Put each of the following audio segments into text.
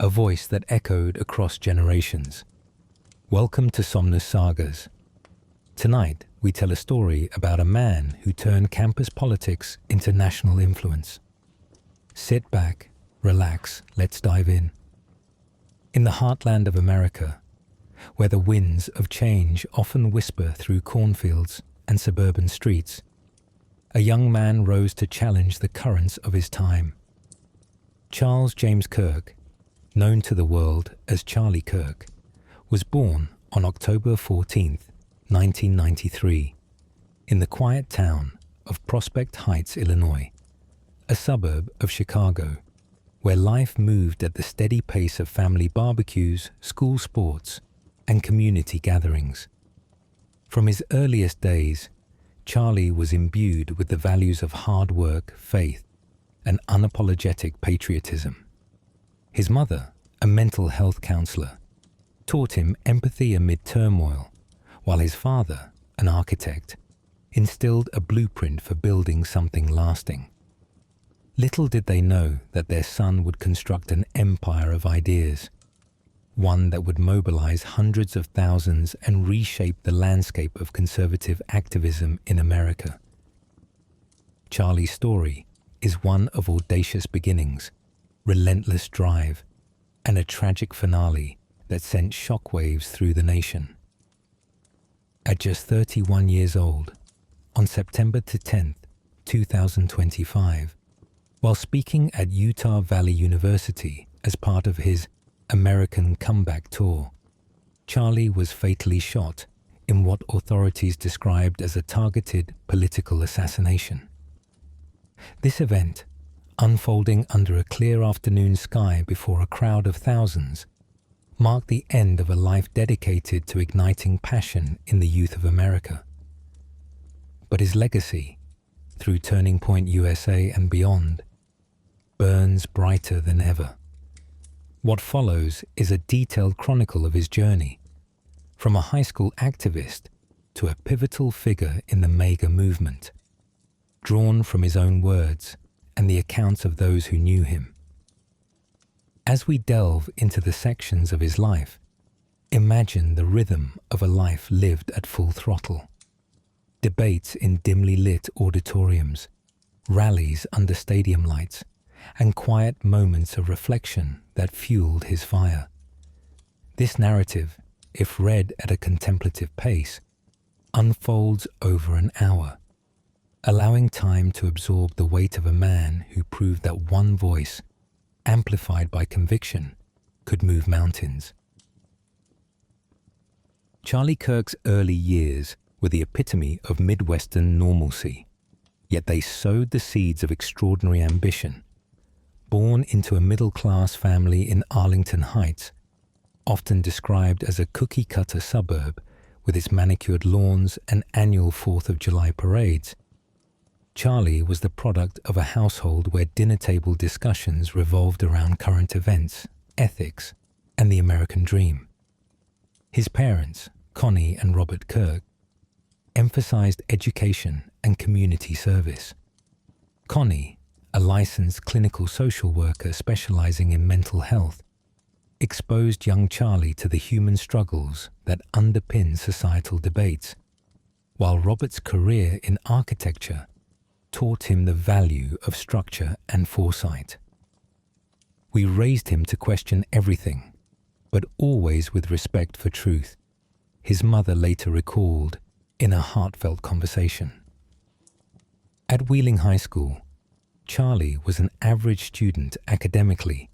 a voice that echoed across generations. Welcome to Somnus Sagas. Tonight, we tell a story about a man who turned campus politics into national influence. Sit back, relax, let's dive in. In the heartland of America, where the winds of change often whisper through cornfields and suburban streets, a young man rose to challenge the currents of his time. Charles James Kirk, known to the world as Charlie Kirk, was born on October 14, 1993, in the quiet town of Prospect Heights, Illinois, a suburb of Chicago, where life moved at the steady pace of family barbecues, school sports, and community gatherings. From his earliest days, Charlie was imbued with the values of hard work, faith, and unapologetic patriotism. His mother, a mental health counselor, taught him empathy amid turmoil, while his father, an architect, instilled a blueprint for building something lasting. Little did they know that their son would construct an empire of ideas, one that would mobilize hundreds of thousands and reshape the landscape of conservative activism in America. Charlie's story is one of audacious beginnings, relentless drive, and a tragic finale that sent shockwaves through the nation. At just 31 years old, on September 10, 2025, while speaking at Utah Valley University as part of his American Comeback Tour, Charlie was fatally shot in what authorities described as a targeted political assassination. This event, unfolding under a clear afternoon sky before a crowd of thousands, marked the end of a life dedicated to igniting passion in the youth of America. But his legacy, through Turning Point USA and beyond, burns brighter than ever. What follows is a detailed chronicle of his journey, from a high school activist to a pivotal figure in the MAGA movement, drawn from his own words and the accounts of those who knew him. As we delve into the sections of his life, imagine the rhythm of a life lived at full throttle. Debates in dimly lit auditoriums, rallies under stadium lights, and quiet moments of reflection that fueled his fire. This narrative, if read at a contemplative pace, unfolds over an hour, allowing time to absorb the weight of a man who proved that one voice, amplified by conviction, could move mountains. Charlie Kirk's early years were the epitome of Midwestern normalcy, yet they sowed the seeds of extraordinary ambition. Born into a middle-class family in Arlington Heights, often described as a cookie-cutter suburb with its manicured lawns and annual 4th of July parades, Charlie was the product of a household where dinner-table discussions revolved around current events, ethics, and the American dream. His parents, Connie and Robert Kirk, emphasized education and community service. Connie, a licensed clinical social worker specializing in mental health, exposed young Charlie to the human struggles that underpin societal debates, while Robert's career in architecture taught him the value of structure and foresight. We raised him to question everything, but always with respect for truth, his mother later recalled in a heartfelt conversation. At Wheeling High School, Charlie was an average student academically,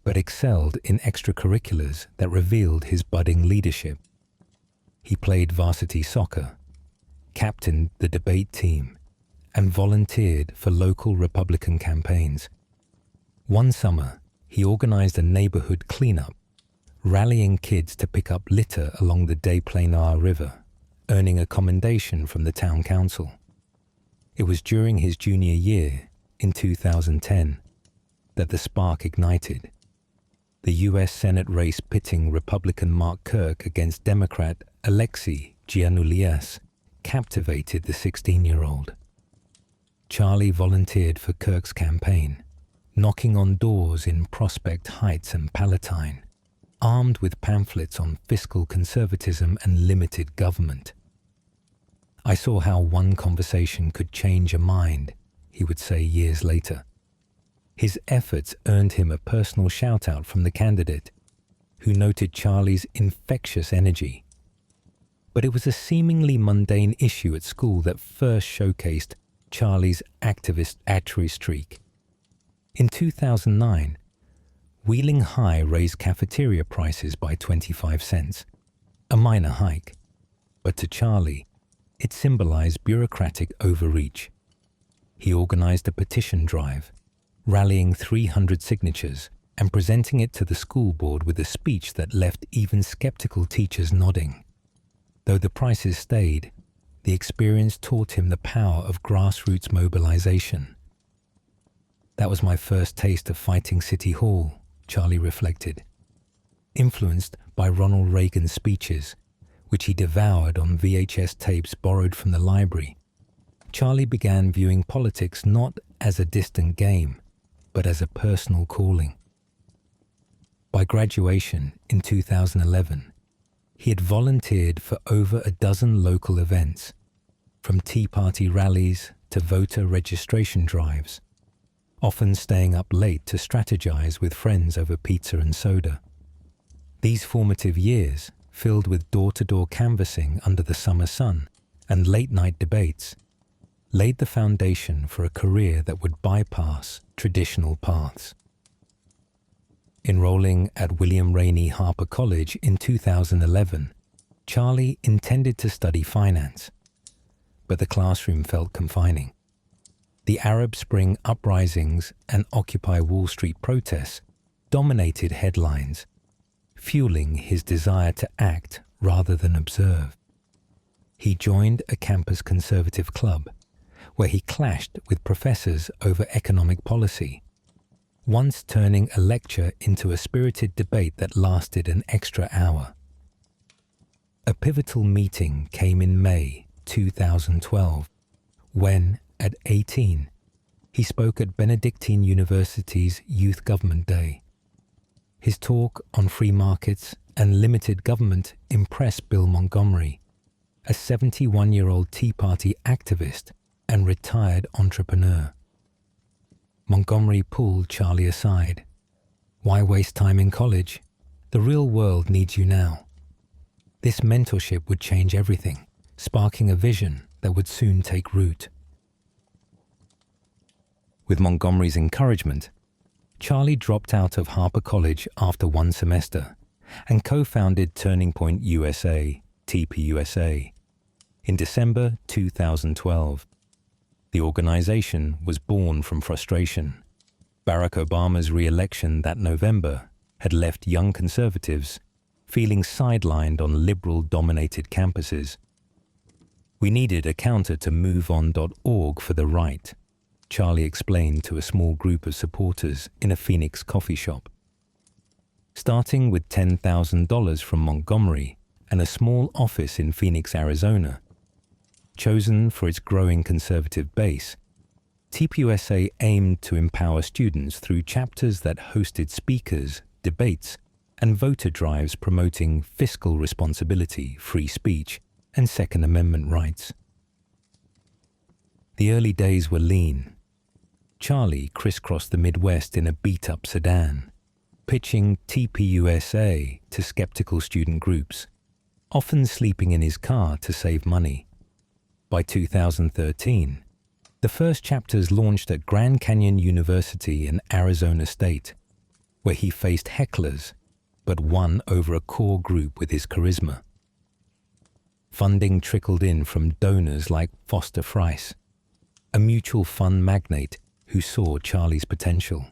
but excelled in extracurriculars that revealed his budding leadership. He played varsity soccer, captained the debate team, and volunteered for local Republican campaigns. One summer, he organized a neighborhood cleanup, rallying kids to pick up litter along the Des Plaines River, earning a commendation from the town council. It was during his junior year, in 2010, that the spark ignited. The U.S. Senate race pitting Republican Mark Kirk against Democrat Alexei Giannoulias captivated the 16-year-old. Charlie volunteered for Kirk's campaign, knocking on doors in Prospect Heights and Palatine, armed with pamphlets on fiscal conservatism and limited government. I saw how one conversation could change a mind, he would say years later. His efforts earned him a personal shout-out from the candidate, who noted Charlie's infectious energy. But it was a seemingly mundane issue at school that first showcased Charlie's activist actuary streak. In 2009, Wheeling High raised cafeteria prices by 25 cents, a minor hike, but to Charlie, it symbolized bureaucratic overreach. He organized a petition drive, rallying 300 signatures and presenting it to the school board with a speech that left even skeptical teachers nodding. Though the prices stayed, the experience taught him the power of grassroots mobilization. That was my first taste of fighting City Hall, Charlie reflected. Influenced by Ronald Reagan's speeches, which he devoured on VHS tapes borrowed from the library, Charlie began viewing politics not as a distant game, but as a personal calling. By graduation in 2011, he had volunteered for over a dozen local events, from Tea Party rallies to voter registration drives, often staying up late to strategize with friends over pizza and soda. These formative years, filled with door-to-door canvassing under the summer sun and late-night debates, laid the foundation for a career that would bypass traditional paths. Enrolling at William Rainey Harper College in 2011, Charlie intended to study finance, but the classroom felt confining. The Arab Spring uprisings and Occupy Wall Street protests dominated headlines, fueling his desire to act rather than observe. He joined a campus conservative club, where he clashed with professors over economic policy, once turning a lecture into a spirited debate that lasted an extra hour. A pivotal meeting came in May 2012, when, at 18, he spoke at Benedictine University's Youth Government Day. His talk on free markets and limited government impressed Bill Montgomery, a 71-year-old Tea Party activist and retired entrepreneur. Montgomery pulled Charlie aside. "Why waste time in college? The real world needs you now." This mentorship would change everything, sparking a vision that would soon take root. With Montgomery's encouragement, Charlie dropped out of Harper College after one semester and co-founded Turning Point USA, TPUSA, in December 2012. The organization was born from frustration. Barack Obama's re-election that November had left young conservatives feeling sidelined on liberal-dominated campuses. "We needed a counter to MoveOn.org for the right," Charlie explained to a small group of supporters in a Phoenix coffee shop. Starting with $10,000 from Montgomery and a small office in Phoenix, Arizona, chosen for its growing conservative base, TPUSA aimed to empower students through chapters that hosted speakers, debates, and voter drives promoting fiscal responsibility, free speech, and Second Amendment rights. The early days were lean. Charlie crisscrossed the Midwest in a beat-up sedan, pitching TPUSA to skeptical student groups, often sleeping in his car to save money. By 2013, the first chapters launched at Grand Canyon University in Arizona State, where he faced hecklers but won over a core group with his charisma. Funding trickled in from donors like Foster Friess, a mutual fund magnate who saw Charlie's potential.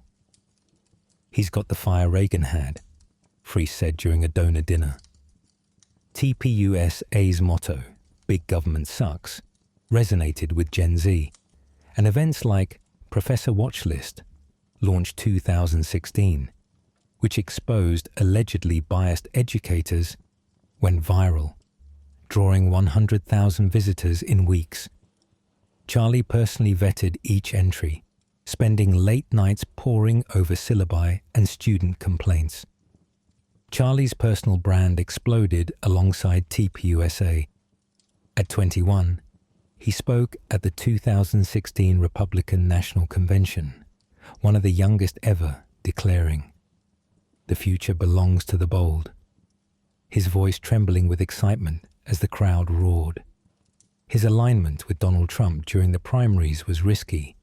"He's got the fire Reagan had," Friess said during a donor dinner. TPUSA's motto, "Big Government Sucks," resonated with Gen Z, and events like Professor Watchlist, launched 2016, which exposed allegedly biased educators, went viral, drawing 100,000 visitors in weeks. Charlie personally vetted each entry, spending late nights poring over syllabi and student complaints. Charlie's personal brand exploded alongside TPUSA. At 21, he spoke at the 2016 Republican National Convention, one of the youngest ever, declaring, "The future belongs to the bold," his voice trembling with excitement as the crowd roared. His alignment with Donald Trump during the primaries was risky.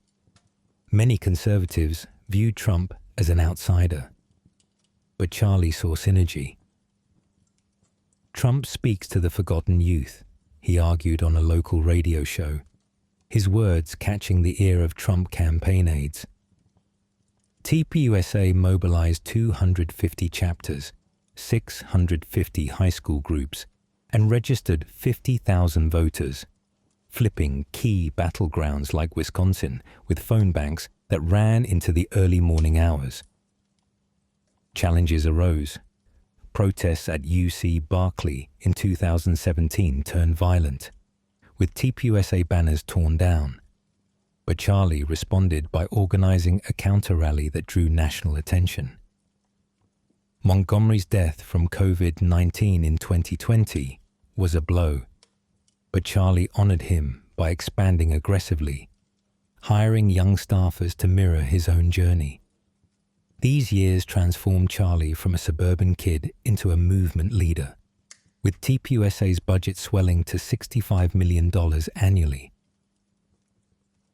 Many conservatives viewed Trump as an outsider, but Charlie saw synergy. Trump speaks to the forgotten youth, he argued on a local radio show, his words catching the ear of Trump campaign aides. TPUSA mobilized 250 chapters, 650 high school groups, and registered 50,000 voters, flipping key battlegrounds like Wisconsin with phone banks that ran into the early morning hours. Challenges arose. Protests at UC Berkeley in 2017 turned violent, with TPUSA banners torn down. But Charlie responded by organizing a counter-rally that drew national attention. Montgomery's death from COVID-19 in 2020 was a blow, but Charlie honored him by expanding aggressively, hiring young staffers to mirror his own journey. These years transformed Charlie from a suburban kid into a movement leader, with TPUSA's budget swelling to $65 million annually.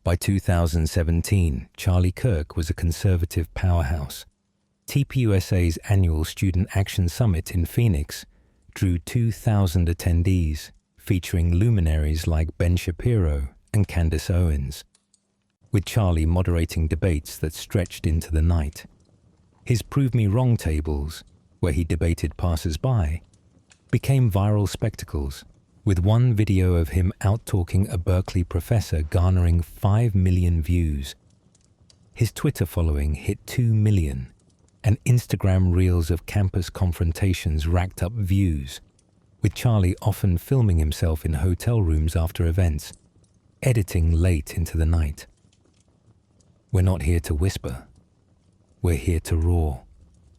By 2017, Charlie Kirk was a conservative powerhouse. TPUSA's annual Student Action Summit in Phoenix drew 2,000 attendees, featuring luminaries like Ben Shapiro and Candace Owens, with Charlie moderating debates that stretched into the night. His Prove Me Wrong tables, where he debated passers-by, became viral spectacles, with one video of him out-talking a Berkeley professor garnering 5 million views. His Twitter following hit 2 million, and Instagram reels of campus confrontations racked up views, with Charlie often filming himself in hotel rooms after events, editing late into the night. "We're not here to whisper. We're here to roar,"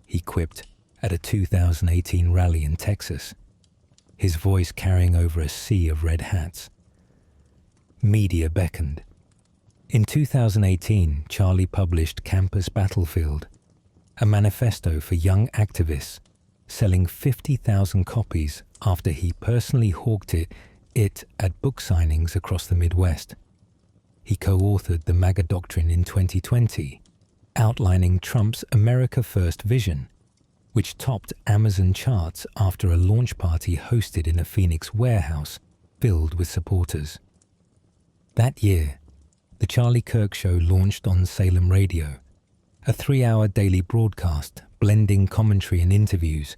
he quipped at a 2018 rally in Texas, his voice carrying over a sea of red hats. Media beckoned. In 2018, Charlie published Campus Battlefield, a manifesto for young activists, selling 50,000 copies after he personally hawked it at book signings across the Midwest. He co-authored the MAGA Doctrine in 2020, outlining Trump's America First vision, which topped Amazon charts after a launch party hosted in a Phoenix warehouse filled with supporters. That year, The Charlie Kirk Show launched on Salem Radio, a 3-hour daily broadcast blending commentary and interviews,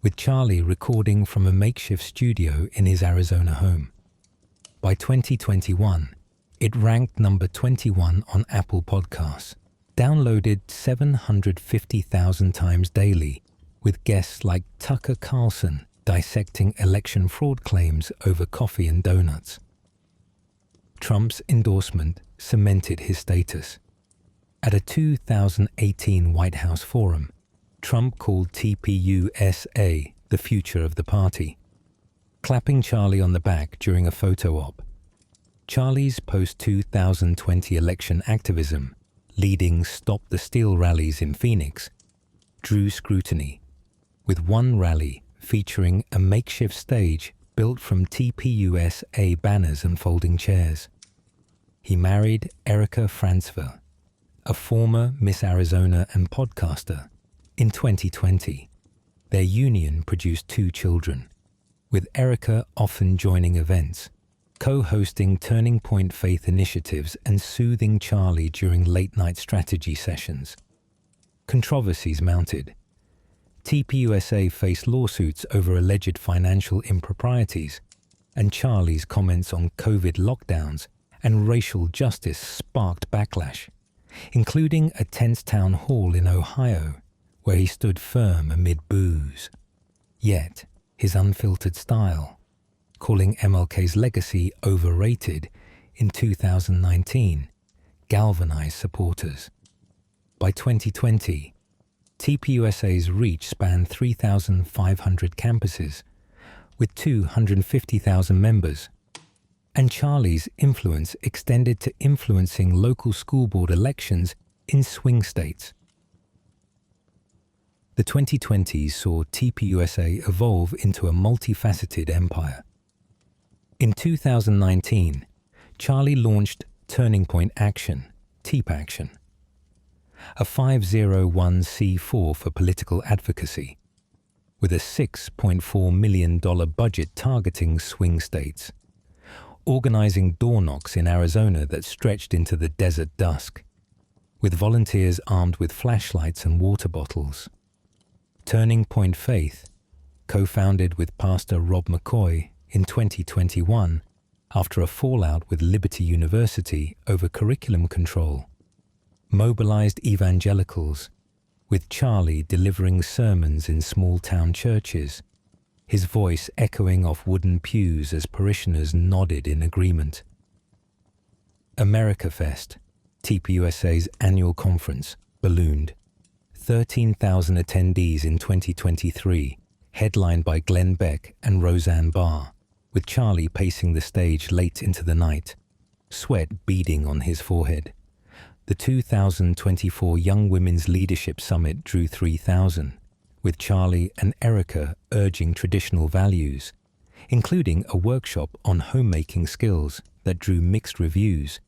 with Charlie recording from a makeshift studio in his Arizona home. By 2021, it ranked number 21 on Apple Podcasts, downloaded 750,000 times daily, with guests like Tucker Carlson dissecting election fraud claims over coffee and donuts. Trump's endorsement cemented his status. At a 2018 White House forum, Trump called TPUSA the future of the party, clapping Charlie on the back during a photo op. Charlie's post-2020 election activism, leading Stop the Steal rallies in Phoenix, drew scrutiny, with one rally featuring a makeshift stage built from TPUSA banners and folding chairs. He married Erica Franceva, a former Miss Arizona and podcaster, in 2020. Their union produced 2 children, with Erica often joining events, co-hosting Turning Point faith initiatives and soothing Charlie during late-night strategy sessions. Controversies mounted. TPUSA faced lawsuits over alleged financial improprieties, and Charlie's comments on COVID lockdowns and racial justice sparked backlash, including a tense town hall in Ohio where he stood firm amid boos. Yet, his unfiltered style, calling MLK's legacy overrated in 2019, galvanized supporters. By 2020, TPUSA's reach spanned 3,500 campuses, with 250,000 members, and Charlie's influence extended to influencing local school board elections in swing states. The 2020s saw TPUSA evolve into a multifaceted empire. In 2019, Charlie launched Turning Point Action, TEEP Action, a 501c4 for political advocacy, with a $6.4 million budget targeting swing states, organizing door knocks in Arizona that stretched into the desert dusk, with volunteers armed with flashlights and water bottles. Turning Point Faith, co-founded with Pastor Rob McCoy in 2021 after a fallout with Liberty University over curriculum control, mobilized evangelicals, with Charlie delivering sermons in small-town churches, his voice echoing off wooden pews as parishioners nodded in agreement. America Fest, TPUSA's annual conference, ballooned. 13,000 attendees in 2023, headlined by Glenn Beck and Roseanne Barr, with Charlie pacing the stage late into the night, sweat beading on his forehead. The 2024 Young Women's Leadership Summit drew 3,000, with Charlie and Erica urging traditional values, including a workshop on homemaking skills that drew mixed reviews,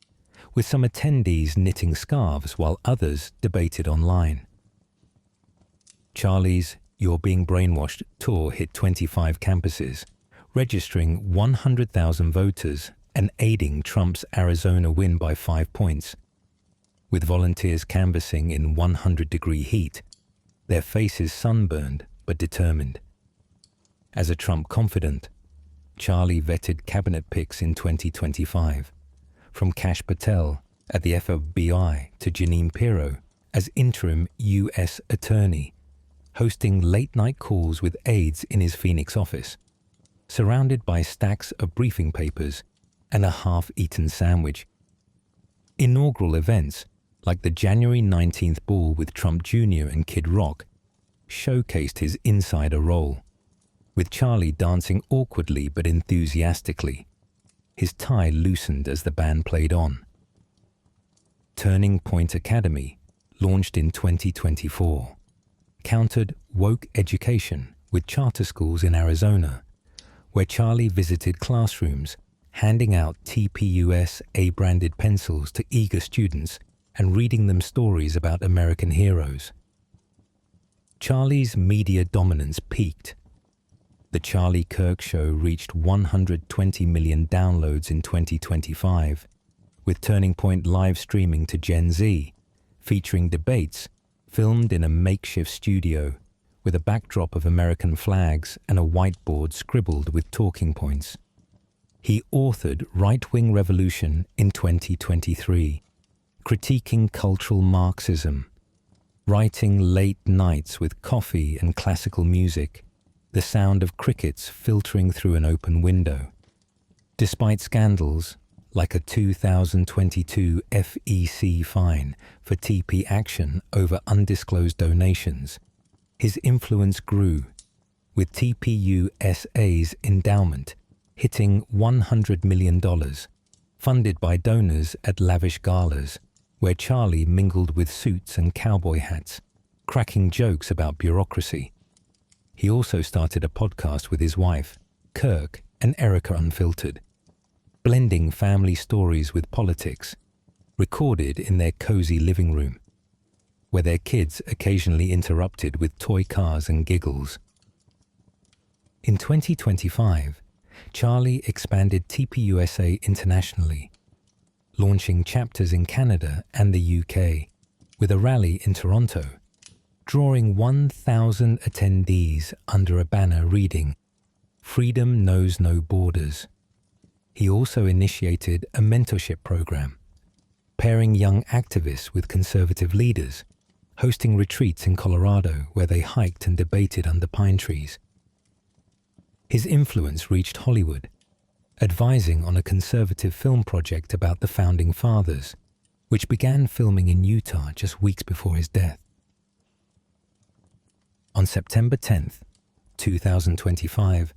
with some attendees knitting scarves while others debated online. Charlie's You're Being Brainwashed tour hit 25 campuses, registering 100,000 voters and aiding Trump's Arizona win by 5 points. With volunteers canvassing in 100-degree heat, their faces sunburned but determined. As a Trump confidant, Charlie vetted cabinet picks in 2025, from Kash Patel at the FBI to Jeanine Pirro as interim U.S. attorney, hosting late-night calls with aides in his Phoenix office, surrounded by stacks of briefing papers and a half-eaten sandwich. Inaugural events, like the January 19th ball with Trump Jr. and Kid Rock, showcased his insider role, with Charlie dancing awkwardly but enthusiastically, his tie loosened as the band played on. Turning Point Academy, launched in 2024, countered woke education with charter schools in Arizona, where Charlie visited classrooms, handing out TPUS A-branded pencils to eager students and reading them stories about American heroes. Charlie's media dominance peaked. The Charlie Kirk Show reached 120 million downloads in 2025, with Turning Point live streaming to Gen Z, featuring debates filmed in a makeshift studio with a backdrop of American flags and a whiteboard scribbled with talking points. He authored Right-Wing Revolution in 2023, critiquing cultural Marxism, writing late nights with coffee and classical music, the sound of crickets filtering through an open window. Despite scandals, like a 2022 FEC fine for TP Action over undisclosed donations, his influence grew, with TPUSA's endowment hitting $100 million, funded by donors at lavish galas, where Charlie mingled with suits and cowboy hats, cracking jokes about bureaucracy. He also started a podcast with his wife, Kirk and Erica Unfiltered, blending family stories with politics, recorded in their cozy living room, where their kids occasionally interrupted with toy cars and giggles. In 2025, Charlie expanded TPUSA internationally, launching chapters in Canada and the UK, with a rally in Toronto, drawing 1,000 attendees under a banner reading, "Freedom Knows No Borders." He also initiated a mentorship program, pairing young activists with conservative leaders, hosting retreats in Colorado where they hiked and debated under pine trees. His influence reached Hollywood, advising on a conservative film project about the Founding Fathers, which began filming in Utah just weeks before his death. On September 10th, 2025,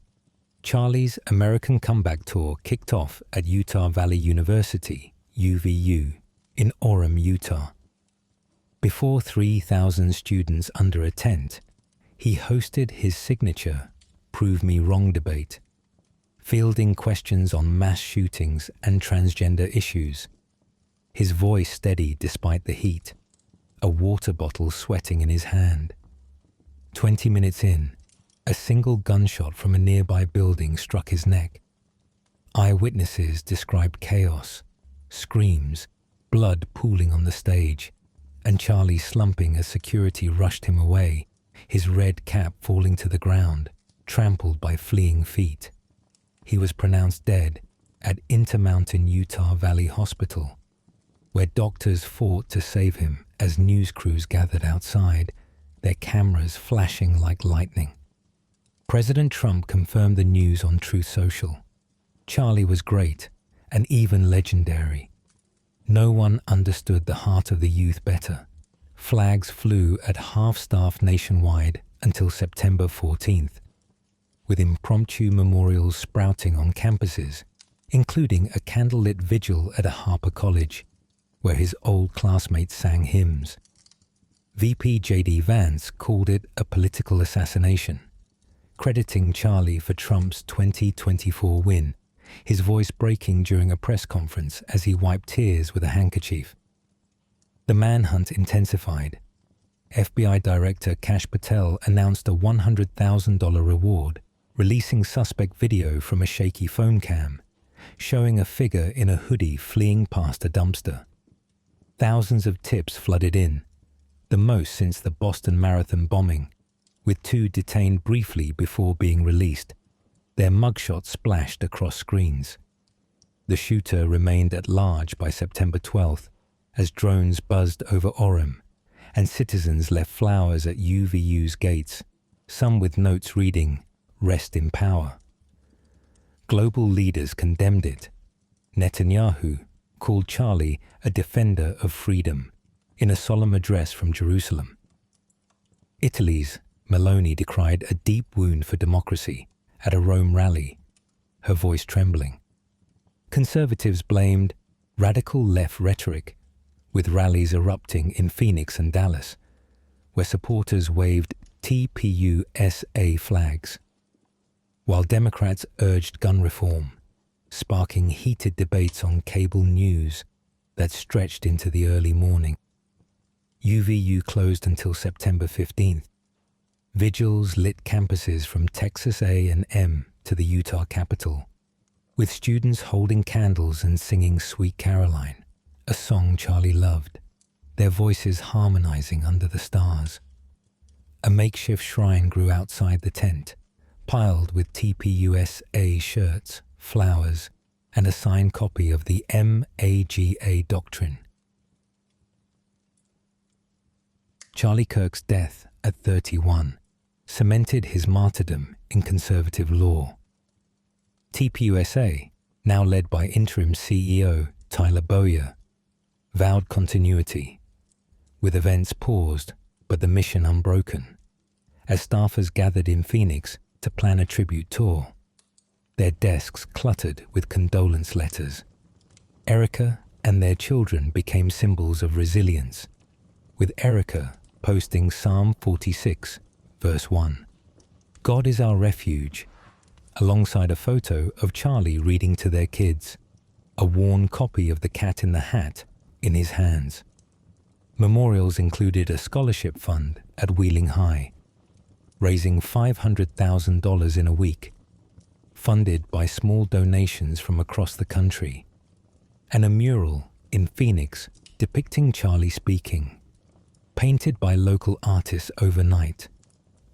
Charlie's American Comeback Tour kicked off at Utah Valley University, UVU, in Orem, Utah. Before 3,000 students under a tent, he hosted his signature Prove Me Wrong debate, fielding questions on mass shootings and transgender issues. His voice steady despite the heat, a water bottle sweating in his hand. 20 minutes in, a single gunshot from a nearby building struck his neck. Eyewitnesses described chaos, screams, blood pooling on the stage, and Charlie slumping as security rushed him away, his red cap falling to the ground, trampled by fleeing feet. He was pronounced dead at Intermountain Utah Valley Hospital, where doctors fought to save him as news crews gathered outside, their cameras flashing like lightning. President Trump confirmed the news on Truth Social. Charlie was great and even legendary. No one understood the heart of the youth better. Flags flew at half-staff nationwide until September 14th, with impromptu memorials sprouting on campuses, including a candlelit vigil at a Harper College, where his old classmates sang hymns. VP J.D. Vance called it a political assassination, crediting Charlie for Trump's 2024 win, his voice breaking during a press conference as he wiped tears with a handkerchief. The manhunt intensified. FBI Director Kash Patel announced a $100,000 reward, releasing suspect video from a shaky phone cam, showing a figure in a hoodie fleeing past a dumpster. Thousands of tips flooded in, the most since the Boston Marathon bombing, with 2 detained briefly before being released, their mugshots splashed across screens. The shooter remained at large by September 12th as drones buzzed over Orem, and citizens left flowers at UVU's gates, some with notes reading, "Rest in power." Global leaders condemned it. Netanyahu called Charlie a defender of freedom in a solemn address from Jerusalem. Italy's Meloni decried a deep wound for democracy at a Rome rally, her voice trembling. Conservatives blamed radical left rhetoric, with rallies erupting in Phoenix and Dallas, where supporters waved TPUSA flags, while Democrats urged gun reform, sparking heated debates on cable news that stretched into the early morning. UVU closed until September 15th. Vigils lit campuses from Texas A&M to the Utah Capitol, with students holding candles and singing Sweet Caroline, a song Charlie loved, their voices harmonizing under the stars. A makeshift shrine grew outside the tent, piled with TPUSA shirts, flowers, and a signed copy of the MAGA doctrine. Charlie Kirk's death at 31 cemented his martyrdom in conservative law. TPUSA, now led by interim CEO Tyler Bowyer, vowed continuity, with events paused but the mission unbroken, as staffers gathered in Phoenix to plan a tribute tour, their desks cluttered with condolence letters. Erica and their children became symbols of resilience, with Erica posting Psalm 46, verse 1, "God is our refuge," alongside a photo of Charlie reading to their kids, a worn copy of The Cat in the Hat in his hands. Memorials included a scholarship fund at Wheeling High, raising $500,000 in a week, funded by small donations from across the country, and a mural in Phoenix depicting Charlie speaking, painted by local artists overnight,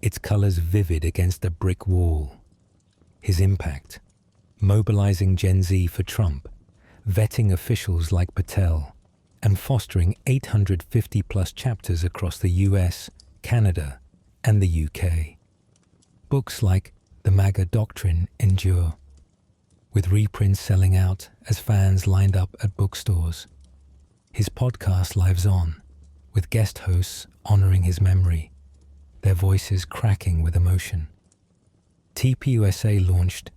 its colors vivid against a brick wall. His impact, mobilizing Gen Z for Trump, vetting officials like Patel, and fostering 850-plus chapters across the US, Canada, and the UK. Books like The MAGA Doctrine endure, with reprints selling out as fans lined up at bookstores. His podcast lives on, with guest hosts honoring his memory, their voices cracking with emotion. TPUSA launched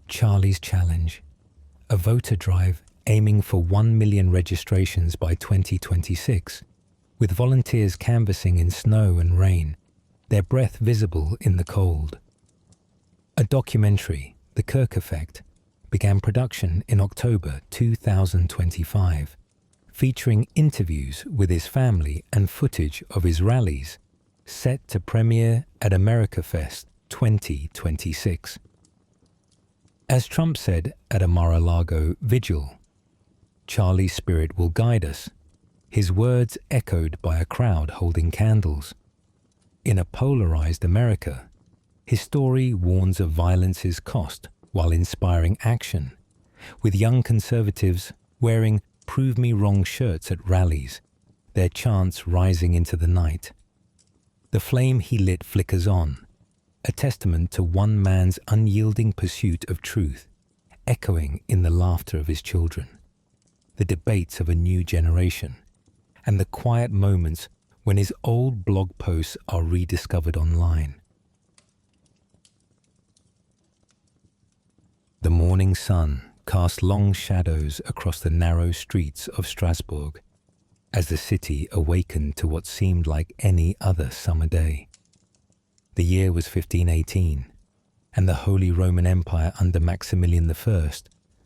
Charlie's Challenge, a voter drive aiming for 1 million registrations by 2026, with volunteers canvassing in snow and rain, their breath visible in the cold. A documentary, The Kirk Effect, began production in October 2025, featuring interviews with his family and footage of his rallies, set to premiere at AmericaFest 2026. As Trump said at a Mar-a-Lago vigil, "Charlie's spirit will guide us," his words echoed by a crowd holding candles. In a polarized America, his story warns of violence's cost while inspiring action, with young conservatives wearing "prove me wrong" shirts at rallies, their chants rising into the night. The flame he lit flickers on, a testament to one man's unyielding pursuit of truth, echoing in the laughter of his children, the debates of a new generation, and the quiet moments when his old blog posts are rediscovered online. The morning sun cast long shadows across the narrow streets of Strasbourg as the city awakened to what seemed like any other summer day. The year was 1518, and the Holy Roman Empire under Maximilian I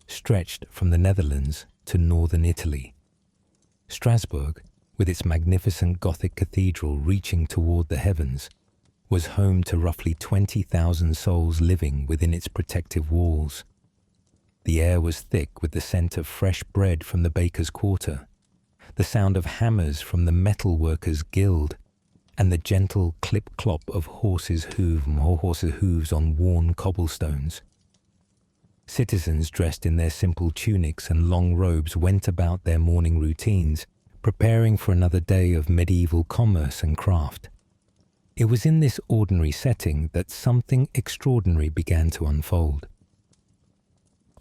stretched from the Netherlands to northern Italy. Strasbourg, with its magnificent Gothic cathedral reaching toward the heavens, was home to roughly 20,000 souls living within its protective walls. The air was thick with the scent of fresh bread from the baker's quarter, the sound of hammers from the metal workers' guild, and the gentle clip-clop of horses' hooves on worn cobblestones. Citizens dressed in their simple tunics and long robes went about their morning routines, preparing for another day of medieval commerce and craft. It was in this ordinary setting that something extraordinary began to unfold.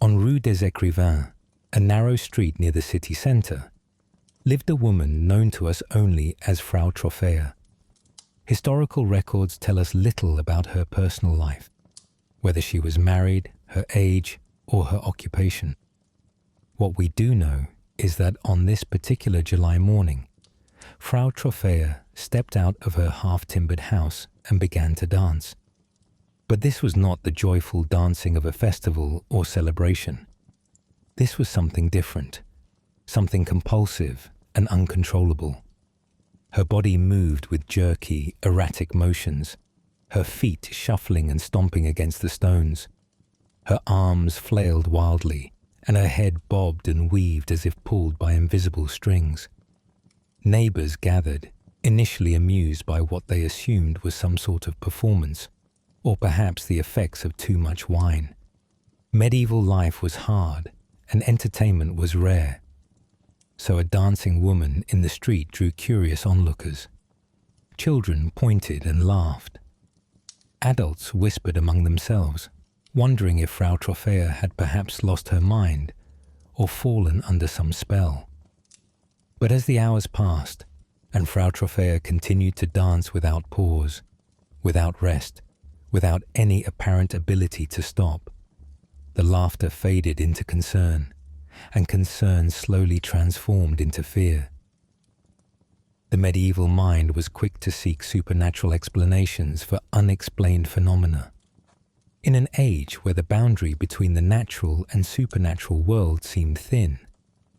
On Rue des Écrivains, a narrow street near the city centre, lived a woman known to us only as Frau Trophäa. Historical records tell us little about her personal life, whether she was married, her age, or her occupation. What we do know is that on this particular July morning, Frau Trophäa stepped out of her half-timbered house and began to dance. But this was not the joyful dancing of a festival or celebration. This was something different, something compulsive and uncontrollable. Her body moved with jerky, erratic motions, her feet shuffling and stomping against the stones. Her arms flailed wildly, and her head bobbed and weaved as if pulled by invisible strings. Neighbors gathered, initially amused by what they assumed was some sort of performance, or perhaps the effects of too much wine. Medieval life was hard, and entertainment was rare. So a dancing woman in the street drew curious onlookers. Children pointed and laughed. Adults whispered among themselves, wondering if Frau Trophäa had perhaps lost her mind or fallen under some spell. But as the hours passed, and Frau Trophäa continued to dance without pause, without rest, without any apparent ability to stop, the laughter faded into concern, and concern slowly transformed into fear. The medieval mind was quick to seek supernatural explanations for unexplained phenomena. In an age where the boundary between the natural and supernatural world seemed thin,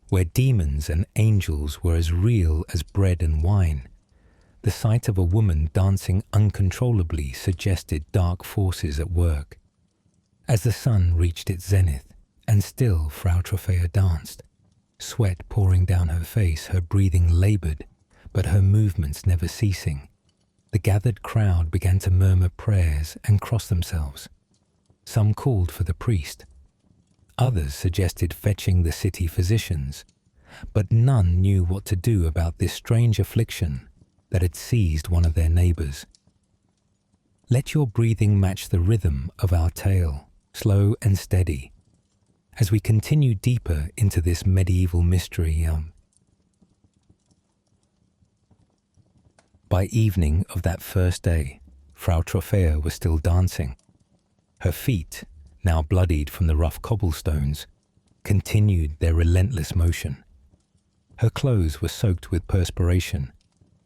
where demons and angels were as real as bread and wine, the sight of a woman dancing uncontrollably suggested dark forces at work. As the sun reached its zenith, and still Frau Trophäa danced, sweat pouring down her face, her breathing labored, but her movements never ceasing. The gathered crowd began to murmur prayers and cross themselves. Some called for the priest. Others suggested fetching the city physicians, but none knew what to do about this strange affliction that had seized one of their neighbors. Let your breathing match the rhythm of our tale, slow and steady. As we continue deeper into this medieval mystery, By evening of that first day, Frau Trophäa was still dancing. Her feet, now bloodied from the rough cobblestones, continued their relentless motion. Her clothes were soaked with perspiration,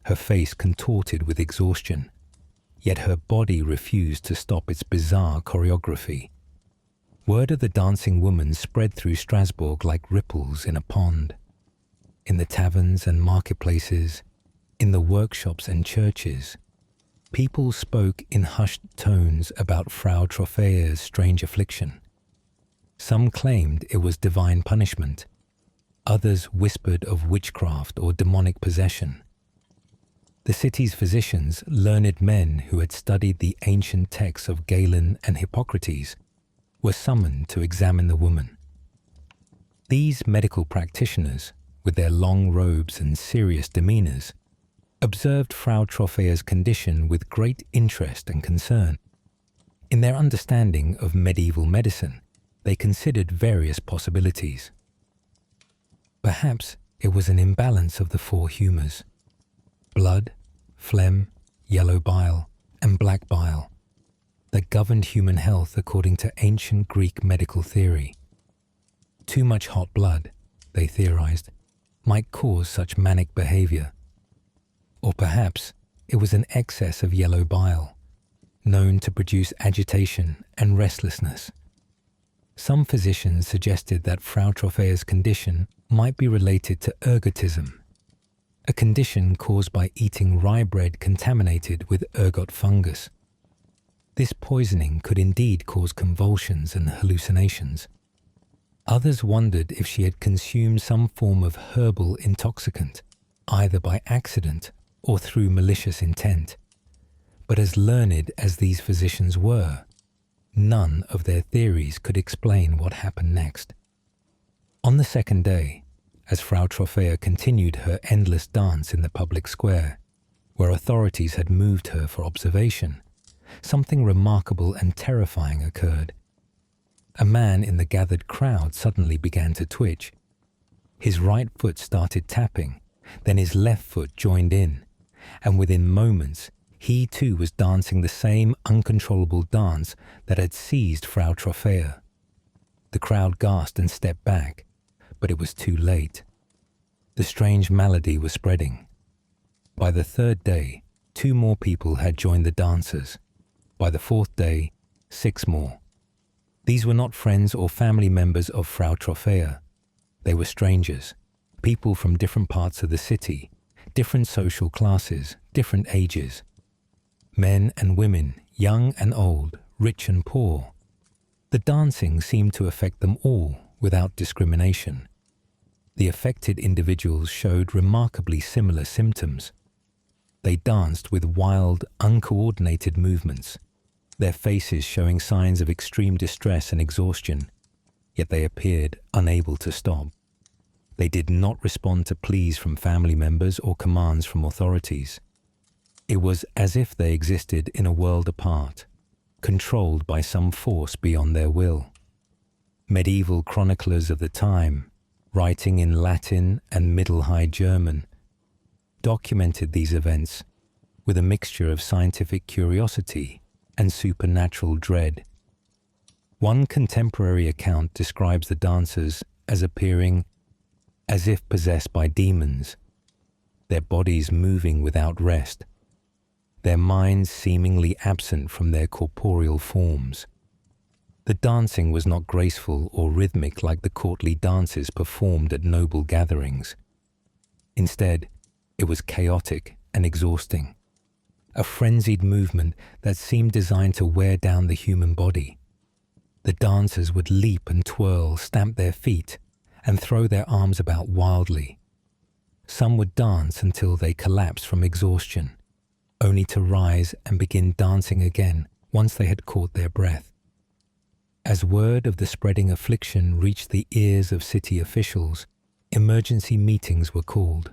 her face contorted with exhaustion, yet her body refused to stop its bizarre choreography. Word of the dancing woman spread through Strasbourg like ripples in a pond. In the taverns and marketplaces, in the workshops and churches, people spoke in hushed tones about Frau Trophäa's strange affliction. Some claimed it was divine punishment. Others whispered of witchcraft or demonic possession. The city's physicians, learned men who had studied the ancient texts of Galen and Hippocrates, were summoned to examine the woman. These medical practitioners, with their long robes and serious demeanours, observed Frau Trophäa's condition with great interest and concern. In their understanding of medieval medicine, they considered various possibilities. Perhaps it was an imbalance of the four humours: blood, phlegm, yellow bile, and black bile, that governed human health according to ancient Greek medical theory. Too much hot blood, they theorized, might cause such manic behavior. Or perhaps it was an excess of yellow bile, known to produce agitation and restlessness. Some physicians suggested that Frau Trophäa's condition might be related to ergotism, a condition caused by eating rye bread contaminated with ergot fungus. This poisoning could indeed cause convulsions and hallucinations. Others wondered if she had consumed some form of herbal intoxicant, either by accident or through malicious intent. But as learned as these physicians were, none of their theories could explain what happened next. On the second day, as Frau Trophäa continued her endless dance in the public square, where authorities had moved her for observation, something remarkable and terrifying occurred. A man in the gathered crowd suddenly began to twitch. His right foot started tapping, then his left foot joined in, and within moments he too was dancing the same uncontrollable dance that had seized Frau Trophäa. The crowd gasped and stepped back, but it was too late. The strange malady was spreading. By the third day, 2 more people had joined the dancers. By the fourth day, 6 more. These were not friends or family members of Frau Trophäa. They were strangers, people from different parts of the city, different social classes, different ages. Men and women, young and old, rich and poor. The dancing seemed to affect them all without discrimination. The affected individuals showed remarkably similar symptoms. They danced with wild, uncoordinated movements, their faces showing signs of extreme distress and exhaustion, yet they appeared unable to stop. They did not respond to pleas from family members or commands from authorities. It was as if they existed in a world apart, controlled by some force beyond their will. Medieval chroniclers of the time, writing in Latin and Middle High German, documented these events with a mixture of scientific curiosity and supernatural dread. One contemporary account describes the dancers as appearing as if possessed by demons, their bodies moving without rest, their minds seemingly absent from their corporeal forms. The dancing was not graceful or rhythmic like the courtly dances performed at noble gatherings. Instead, it was chaotic and exhausting, a frenzied movement that seemed designed to wear down the human body. The dancers would leap and twirl, stamp their feet, and throw their arms about wildly. Some would dance until they collapsed from exhaustion, only to rise and begin dancing again once they had caught their breath. As word of the spreading affliction reached the ears of city officials, emergency meetings were called.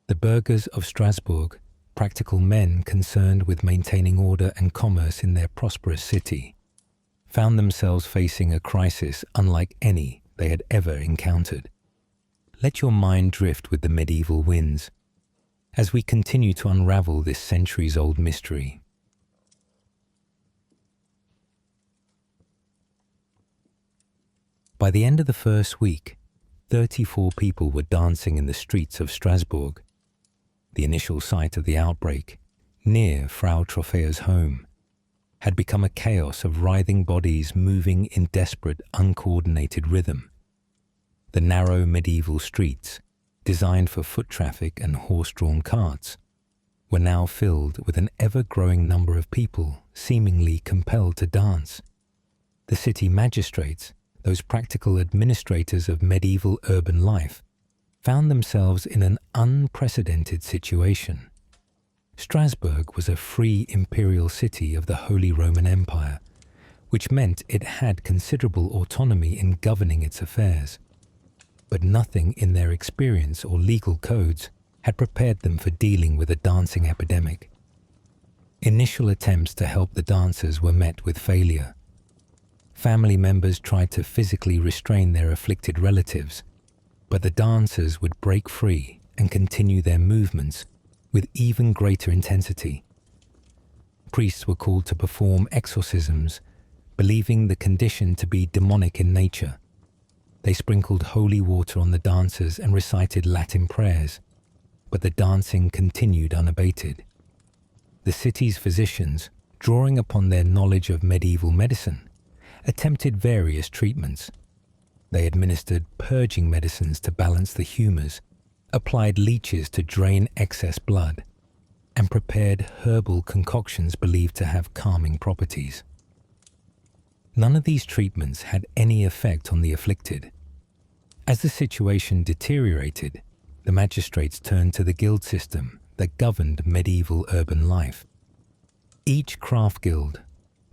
The burghers of Strasbourg, practical men concerned with maintaining order and commerce in their prosperous city, found themselves facing a crisis unlike any they had ever encountered. Let your mind drift with the medieval winds. as we continue to unravel this centuries-old mystery. By the end of the first week, 34 people were dancing in the streets of Strasbourg, the initial site of the outbreak, near Frau Trofea's home, had become a chaos of writhing bodies moving in desperate, uncoordinated rhythm. The narrow medieval streets, designed for foot traffic and horse-drawn carts, were now filled with an ever-growing number of people seemingly compelled to dance. The city magistrates, those practical administrators of medieval urban life, found themselves in an unprecedented situation. Strasbourg was a free imperial city of the Holy Roman Empire, which meant it had considerable autonomy in governing its affairs. But nothing in their experience or legal codes had prepared them for dealing with a dancing epidemic. Initial attempts to help the dancers were met with failure. Family members tried to physically restrain their afflicted relatives, but the dancers would break free and continue their movements with even greater intensity. Priests were called to perform exorcisms, believing the condition to be demonic in nature. They sprinkled holy water on the dancers and recited Latin prayers, but the dancing continued unabated. The city's physicians, drawing upon their knowledge of medieval medicine, attempted various treatments. They administered purging medicines to balance the humours, applied leeches to drain excess blood, and prepared herbal concoctions believed to have calming properties. None of these treatments had any effect on the afflicted. As the situation deteriorated, the magistrates turned to the guild system that governed medieval urban life. Each craft guild,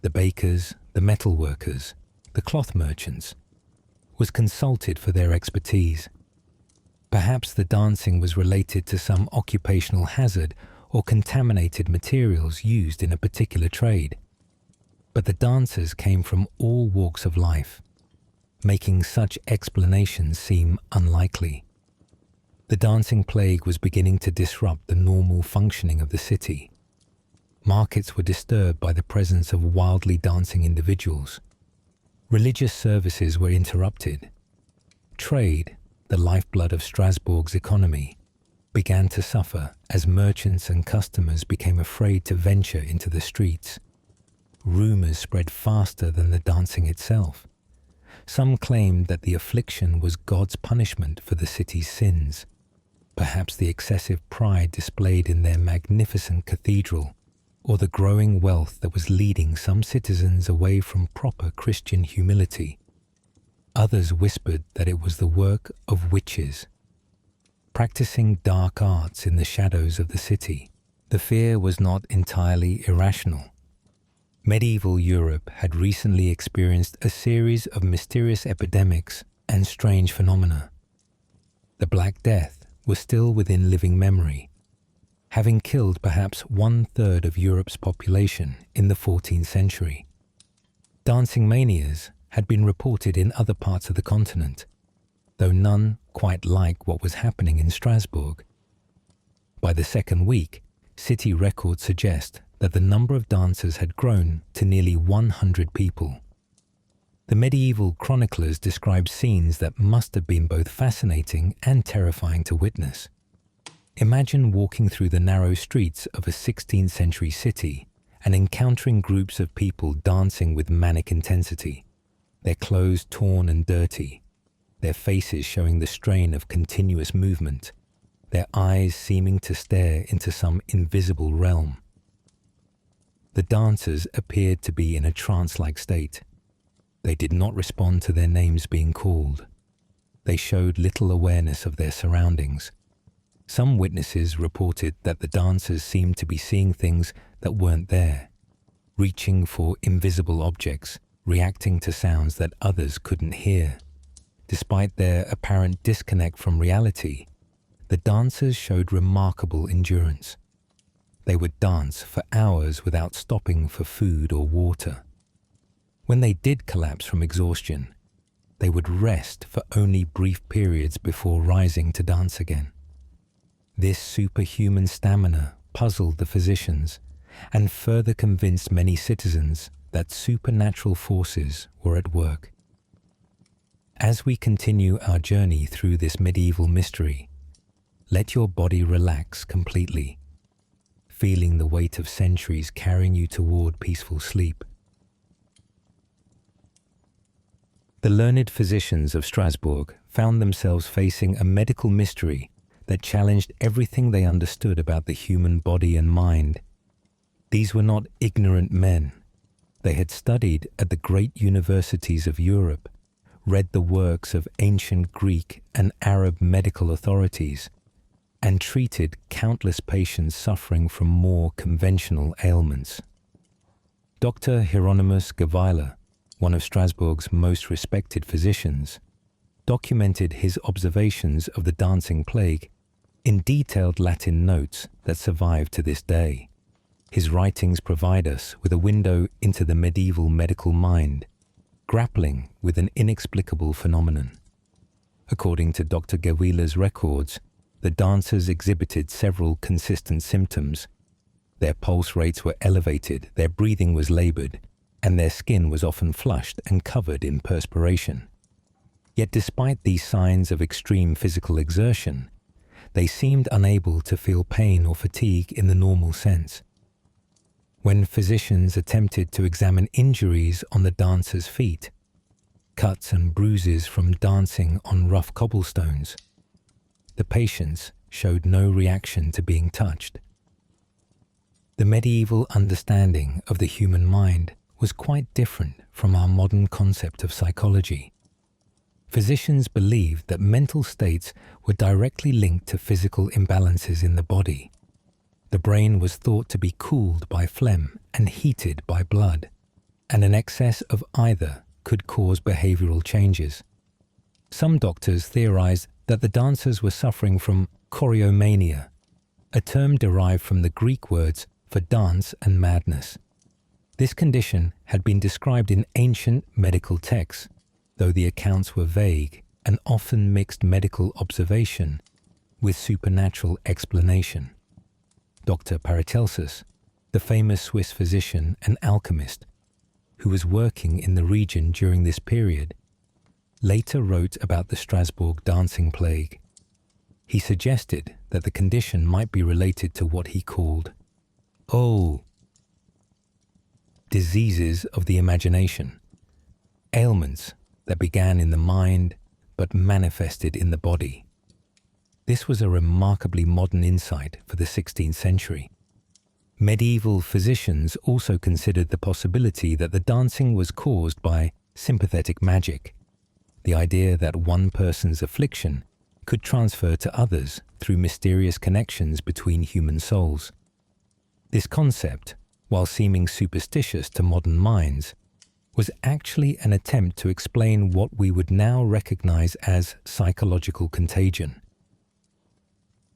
the bakers, the metal workers, the cloth merchants, was consulted for their expertise. Perhaps the dancing was related to some occupational hazard or contaminated materials used in a particular trade. But the dancers came from all walks of life, making such explanations seem unlikely. The dancing plague was beginning to disrupt the normal functioning of the city. Markets were disturbed by the presence of wildly dancing individuals. Religious services were interrupted. Trade, the lifeblood of Strasbourg's economy, began to suffer as merchants and customers became afraid to venture into the streets. Rumours spread faster than the dancing itself. Some claimed that the affliction was God's punishment for the city's sins, perhaps the excessive pride displayed in their magnificent cathedral, or the growing wealth that was leading some citizens away from proper Christian humility. Others whispered that it was the work of witches. Practicing dark arts in the shadows of the city, the fear was not entirely irrational. Medieval Europe had recently experienced a series of mysterious epidemics and strange phenomena. The Black Death was still within living memory, having killed perhaps 1/3 of Europe's population in the 14th century. Dancing manias had been reported in other parts of the continent, though none quite like what was happening in Strasbourg. By the second week, city records suggest that the number of dancers had grown to nearly 100 people. The medieval chroniclers describe scenes that must have been both fascinating and terrifying to witness. Imagine walking through the narrow streets of a 16th century city and encountering groups of people dancing with manic intensity, their clothes torn and dirty, their faces showing the strain of continuous movement, their eyes seeming to stare into some invisible realm. The dancers appeared to be in a trance-like state. They did not respond to their names being called. They showed little awareness of their surroundings. Some witnesses reported that the dancers seemed to be seeing things that weren't there, reaching for invisible objects, reacting to sounds that others couldn't hear. Despite their apparent disconnect from reality, the dancers showed remarkable endurance. They would dance for hours without stopping for food or water. When they did collapse from exhaustion, they would rest for only brief periods before rising to dance again. This superhuman stamina puzzled the physicians and further convinced many citizens that supernatural forces were at work. As we continue our journey through this medieval mystery, let your body relax completely, feeling the weight of centuries carrying you toward peaceful sleep. The learned physicians of Strasbourg found themselves facing a medical mystery that challenged everything they understood about the human body and mind. These were not ignorant men. They had studied at the great universities of Europe, read the works of ancient Greek and Arab medical authorities, and treated countless patients suffering from more conventional ailments. Dr. Hieronymus Geweiler, one of Strasbourg's most respected physicians, documented his observations of the dancing plague in detailed Latin notes that survive to this day. His writings provide us with a window into the medieval medical mind, grappling with an inexplicable phenomenon. According to Dr. Geweiler's records, the dancers exhibited several consistent symptoms. Their pulse rates were elevated, their breathing was labored, and their skin was often flushed and covered in perspiration. Yet despite these signs of extreme physical exertion, they seemed unable to feel pain or fatigue in the normal sense. When physicians attempted to examine injuries on the dancers' feet, cuts and bruises from dancing on rough cobblestones, the patients showed no reaction to being touched. The medieval understanding of the human mind was quite different from our modern concept of psychology. Physicians believed that mental states were directly linked to physical imbalances in the body. The brain was thought to be cooled by phlegm and heated by blood, and an excess of either could cause behavioral changes. Some doctors theorized that the dancers were suffering from choreomania, a term derived from the Greek words for dance and madness. This condition had been described in ancient medical texts, though the accounts were vague and often mixed medical observation with supernatural explanation. Dr. Paracelsus, the famous Swiss physician and alchemist, who was working in the region during this period, later wrote about the Strasbourg dancing plague. He suggested that the condition might be related to what he called diseases of the imagination, ailments that began in the mind but manifested in the body. This was a remarkably modern insight for the 16th century. Medieval physicians also considered the possibility that the dancing was caused by sympathetic magic, the idea that one person's affliction could transfer to others through mysterious connections between human souls. This concept, while seeming superstitious to modern minds, was actually an attempt to explain what we would now recognize as psychological contagion.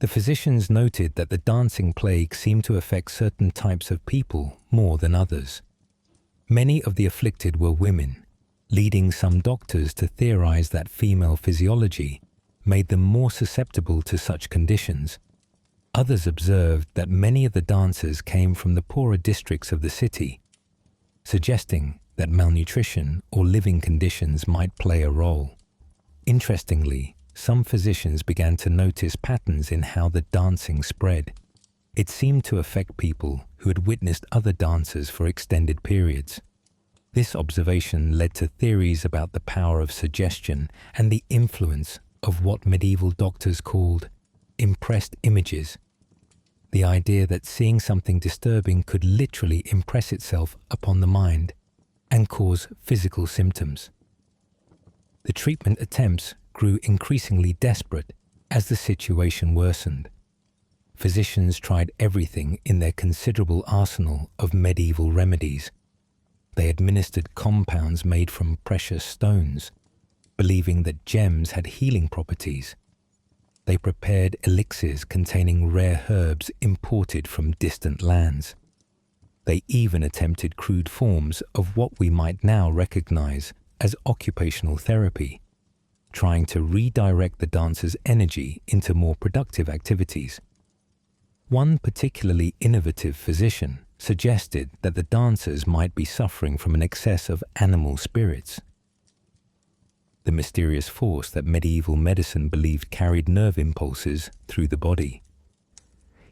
The physicians noted that the dancing plague seemed to affect certain types of people more than others. Many of the afflicted were women, leading some doctors to theorize that female physiology made them more susceptible to such conditions. Others observed that many of the dancers came from the poorer districts of the city, suggesting that malnutrition or living conditions might play a role. Interestingly, some physicians began to notice patterns in how the dancing spread. It seemed to affect people who had witnessed other dancers for extended periods. This observation led to theories about the power of suggestion and the influence of what medieval doctors called impressed images, the idea that seeing something disturbing could literally impress itself upon the mind and cause physical symptoms. The treatment attempts grew increasingly desperate as the situation worsened. Physicians tried everything in their considerable arsenal of medieval remedies. They administered compounds made from precious stones, believing that gems had healing properties. They prepared elixirs containing rare herbs imported from distant lands. They even attempted crude forms of what we might now recognize as occupational therapy, trying to redirect the dancer's energy into more productive activities. One particularly innovative physician suggested that the dancers might be suffering from an excess of animal spirits, the mysterious force that medieval medicine believed carried nerve impulses through the body.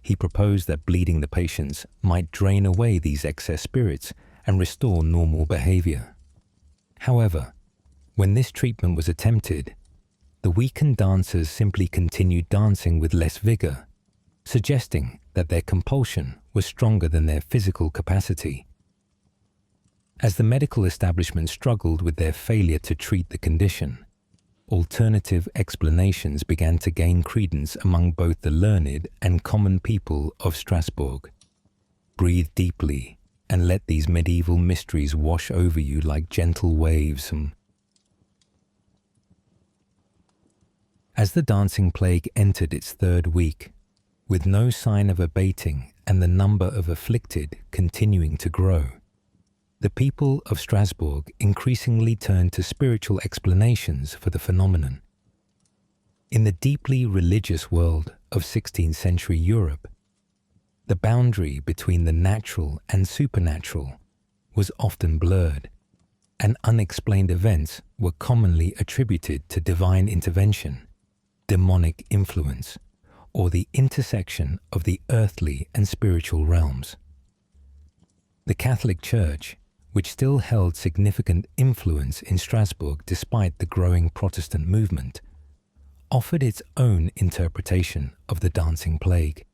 He proposed that bleeding the patients might drain away these excess spirits and restore normal behavior. However, when this treatment was attempted, the weakened dancers simply continued dancing with less vigor, suggesting that their compulsion was stronger than their physical capacity. As the medical establishment struggled with their failure to treat the condition, alternative explanations began to gain credence among both the learned and common people of Strasbourg. Breathe deeply and let these medieval mysteries wash over you like gentle waves. As the dancing plague entered its third week, with no sign of abating and the number of afflicted continuing to grow, the people of Strasbourg increasingly turned to spiritual explanations for the phenomenon. In the deeply religious world of 16th century Europe, the boundary between the natural and supernatural was often blurred, and unexplained events were commonly attributed to divine intervention, demonic influence, or the intersection of the earthly and spiritual realms. The Catholic Church, which still held significant influence in Strasbourg despite the growing Protestant movement, offered its own interpretation of the dancing plague.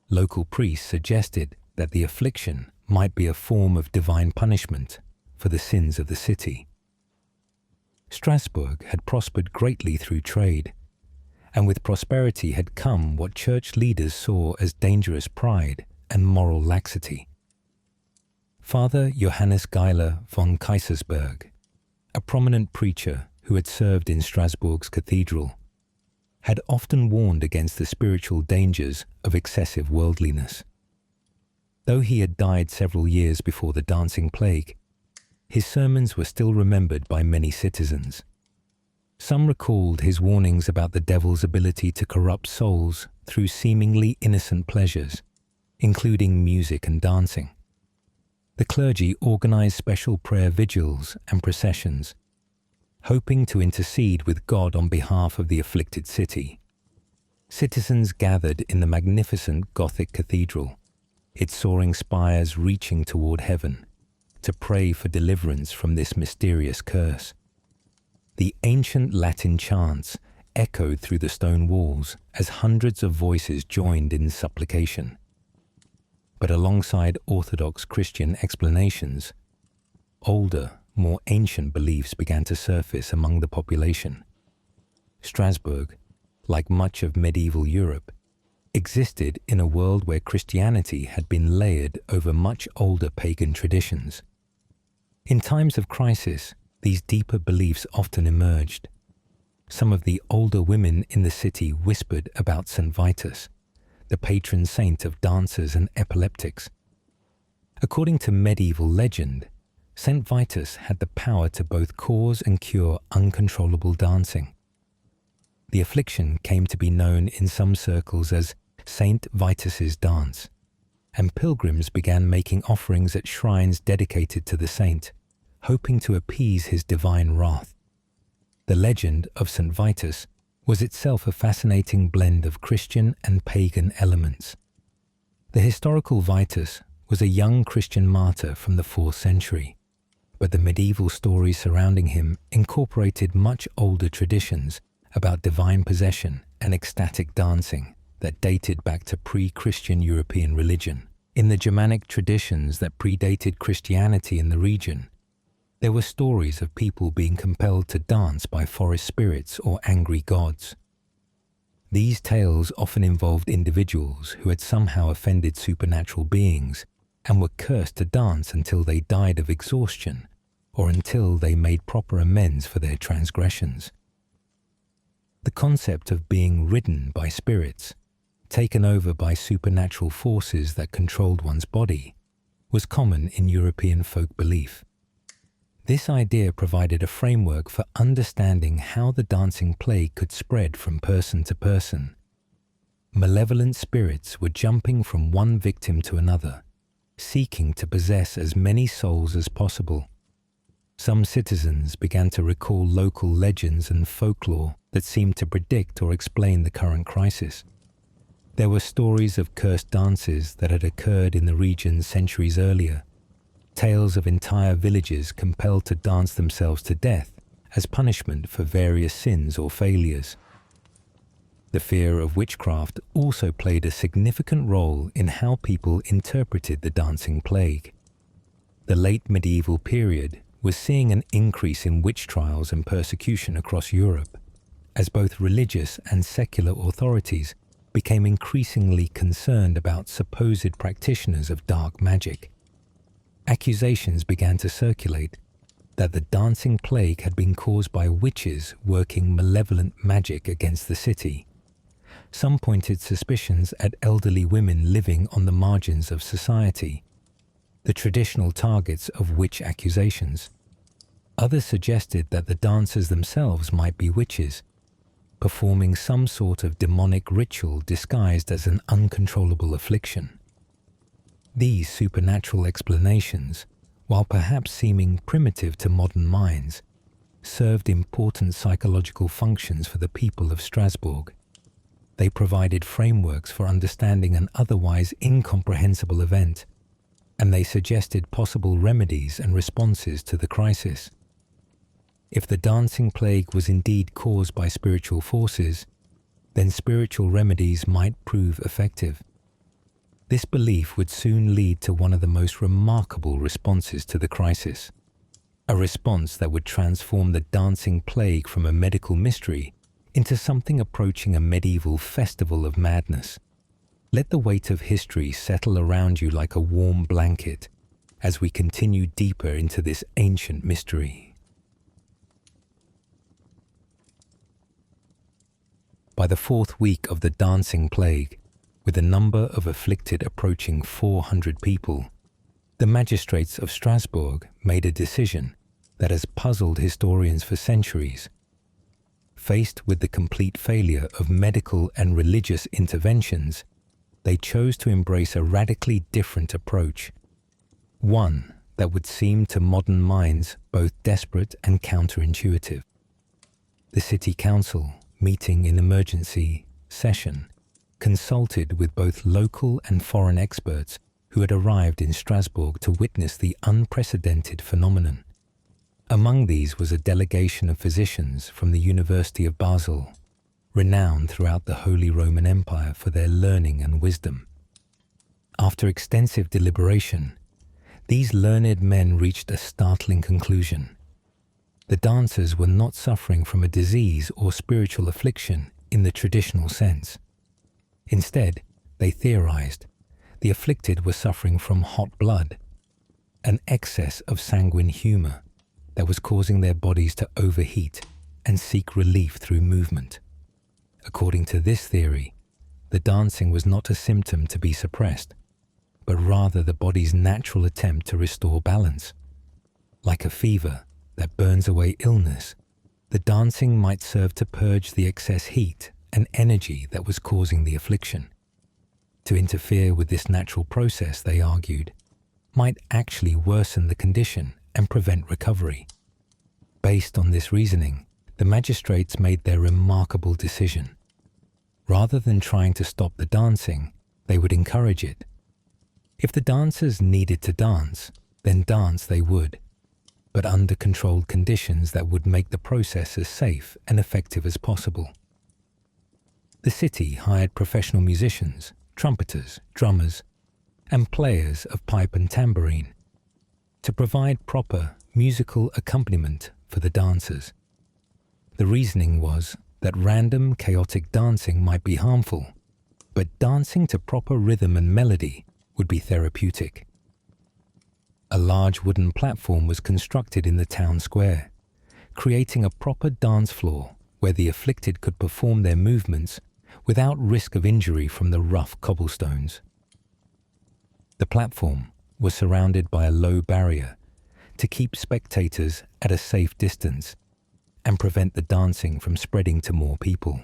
Local priests suggested that the affliction might be a form of divine punishment for the sins of the city. Strasbourg had prospered greatly through trade, and with prosperity had come what church leaders saw as dangerous pride and moral laxity. Father Johannes Geiler von Kaisersberg, a prominent preacher who had served in Strasbourg's cathedral, had often warned against the spiritual dangers of excessive worldliness. Though he had died several years before the dancing plague, his sermons were still remembered by many citizens. Some recalled his warnings about the devil's ability to corrupt souls through seemingly innocent pleasures, including music and dancing. The clergy organized special prayer vigils and processions, hoping to intercede with God on behalf of the afflicted city. Citizens gathered in the magnificent Gothic cathedral, its soaring spires reaching toward heaven, to pray for deliverance from this mysterious curse. The ancient Latin chants echoed through the stone walls as hundreds of voices joined in supplication. But alongside Orthodox Christian explanations, older, more ancient beliefs began to surface among the population. Strasbourg, like much of medieval Europe, existed in a world where Christianity had been layered over much older pagan traditions. In times of crisis, these deeper beliefs often emerged. Some of the older women in the city whispered about St. Vitus, the patron saint of dancers and epileptics. According to medieval legend, St. Vitus had the power to both cause and cure uncontrollable dancing. The affliction came to be known in some circles as St. Vitus's dance, and pilgrims began making offerings at shrines dedicated to the saint, hoping to appease his divine wrath. The legend of St. Vitus was itself a fascinating blend of Christian and pagan elements. The historical Vitus was a young Christian martyr from the 4th century, but the medieval stories surrounding him incorporated much older traditions about divine possession and ecstatic dancing that dated back to pre-Christian European religion. In the Germanic traditions that predated Christianity in the region, there were stories of people being compelled to dance by forest spirits or angry gods. These tales often involved individuals who had somehow offended supernatural beings and were cursed to dance until they died of exhaustion or until they made proper amends for their transgressions. The concept of being ridden by spirits, taken over by supernatural forces that controlled one's body, was common in European folk belief. This idea provided a framework for understanding how the dancing plague could spread from person to person. malevolent spirits were jumping from one victim to another, seeking to possess as many souls as possible. Some citizens began to recall local legends and folklore that seemed to predict or explain the current crisis. There were stories of cursed dances that had occurred in the region centuries earlier, tales of entire villages compelled to dance themselves to death as punishment for various sins or failures. The fear of witchcraft also played a significant role in how people interpreted the dancing plague. The late medieval period was seeing an increase in witch trials and persecution across Europe, as both religious and secular authorities became increasingly concerned about supposed practitioners of dark magic. Accusations began to circulate that the dancing plague had been caused by witches working malevolent magic against the city. Some pointed suspicions at elderly women living on the margins of society, the traditional targets of witch accusations. Others suggested that the dancers themselves might be witches, performing some sort of demonic ritual disguised as an uncontrollable affliction. These supernatural explanations, while perhaps seeming primitive to modern minds, served important psychological functions for the people of Strasbourg. They provided frameworks for understanding an otherwise incomprehensible event, and they suggested possible remedies and responses to the crisis. If the dancing plague was indeed caused by spiritual forces, then spiritual remedies might prove effective. This belief would soon lead to one of the most remarkable responses to the crisis, a response that would transform the dancing plague from a medical mystery into something approaching a medieval festival of madness. Let the weight of history settle around you like a warm blanket as we continue deeper into this ancient mystery. By the fourth week of the dancing plague, with the number of afflicted approaching 400 people, the magistrates of Strasbourg made a decision that has puzzled historians for centuries. Faced with the complete failure of medical and religious interventions, they chose to embrace a radically different approach, one that would seem to modern minds both desperate and counterintuitive. The city council, meeting in emergency session, consulted with both local and foreign experts who had arrived in Strasbourg to witness the unprecedented phenomenon. Among these was a delegation of physicians from the University of Basel, renowned throughout the Holy Roman Empire for their learning and wisdom. After extensive deliberation, these learned men reached a startling conclusion. The dancers were not suffering from a disease or spiritual affliction in the traditional sense. Instead, they theorized, the afflicted were suffering from hot blood, an excess of sanguine humor that was causing their bodies to overheat and seek relief through movement. According to this theory, the dancing was not a symptom to be suppressed, but rather the body's natural attempt to restore balance. Like a fever that burns away illness, the dancing might serve to purge the excess heat and energy that was causing the affliction. To interfere with this natural process, they argued, might actually worsen the condition and prevent recovery. Based on this reasoning, the magistrates made their remarkable decision. Rather than trying to stop the dancing, they would encourage it. If the dancers needed to dance, then dance they would, but under controlled conditions that would make the process as safe and effective as possible. The city hired professional musicians, trumpeters, drummers, and players of pipe and tambourine to provide proper musical accompaniment for the dancers. The reasoning was that random, chaotic dancing might be harmful, but dancing to proper rhythm and melody would be therapeutic. A large wooden platform was constructed in the town square, creating a proper dance floor where the afflicted could perform their movements without risk of injury from the rough cobblestones. The platform was surrounded by a low barrier to keep spectators at a safe distance and prevent the dancing from spreading to more people.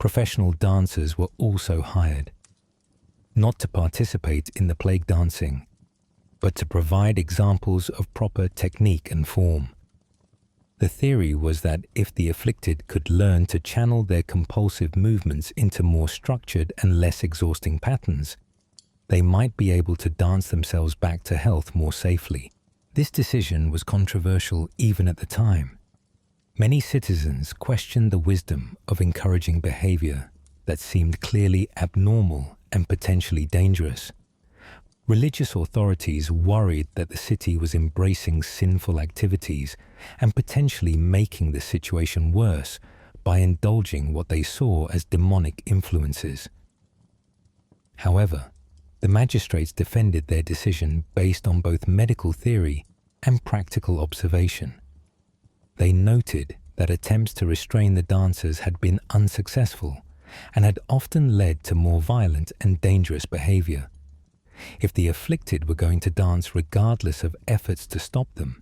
Professional dancers were also hired, not to participate in the plague dancing, but to provide examples of proper technique and form. The theory was that if the afflicted could learn to channel their compulsive movements into more structured and less exhausting patterns, they might be able to dance themselves back to health more safely. This decision was controversial even at the time. Many citizens questioned the wisdom of encouraging behavior that seemed clearly abnormal and potentially dangerous. Religious authorities worried that the city was embracing sinful activities and potentially making the situation worse by indulging what they saw as demonic influences. However, the magistrates defended their decision based on both medical theory and practical observation. They noted that attempts to restrain the dancers had been unsuccessful and had often led to more violent and dangerous behavior. If the afflicted were going to dance regardless of efforts to stop them,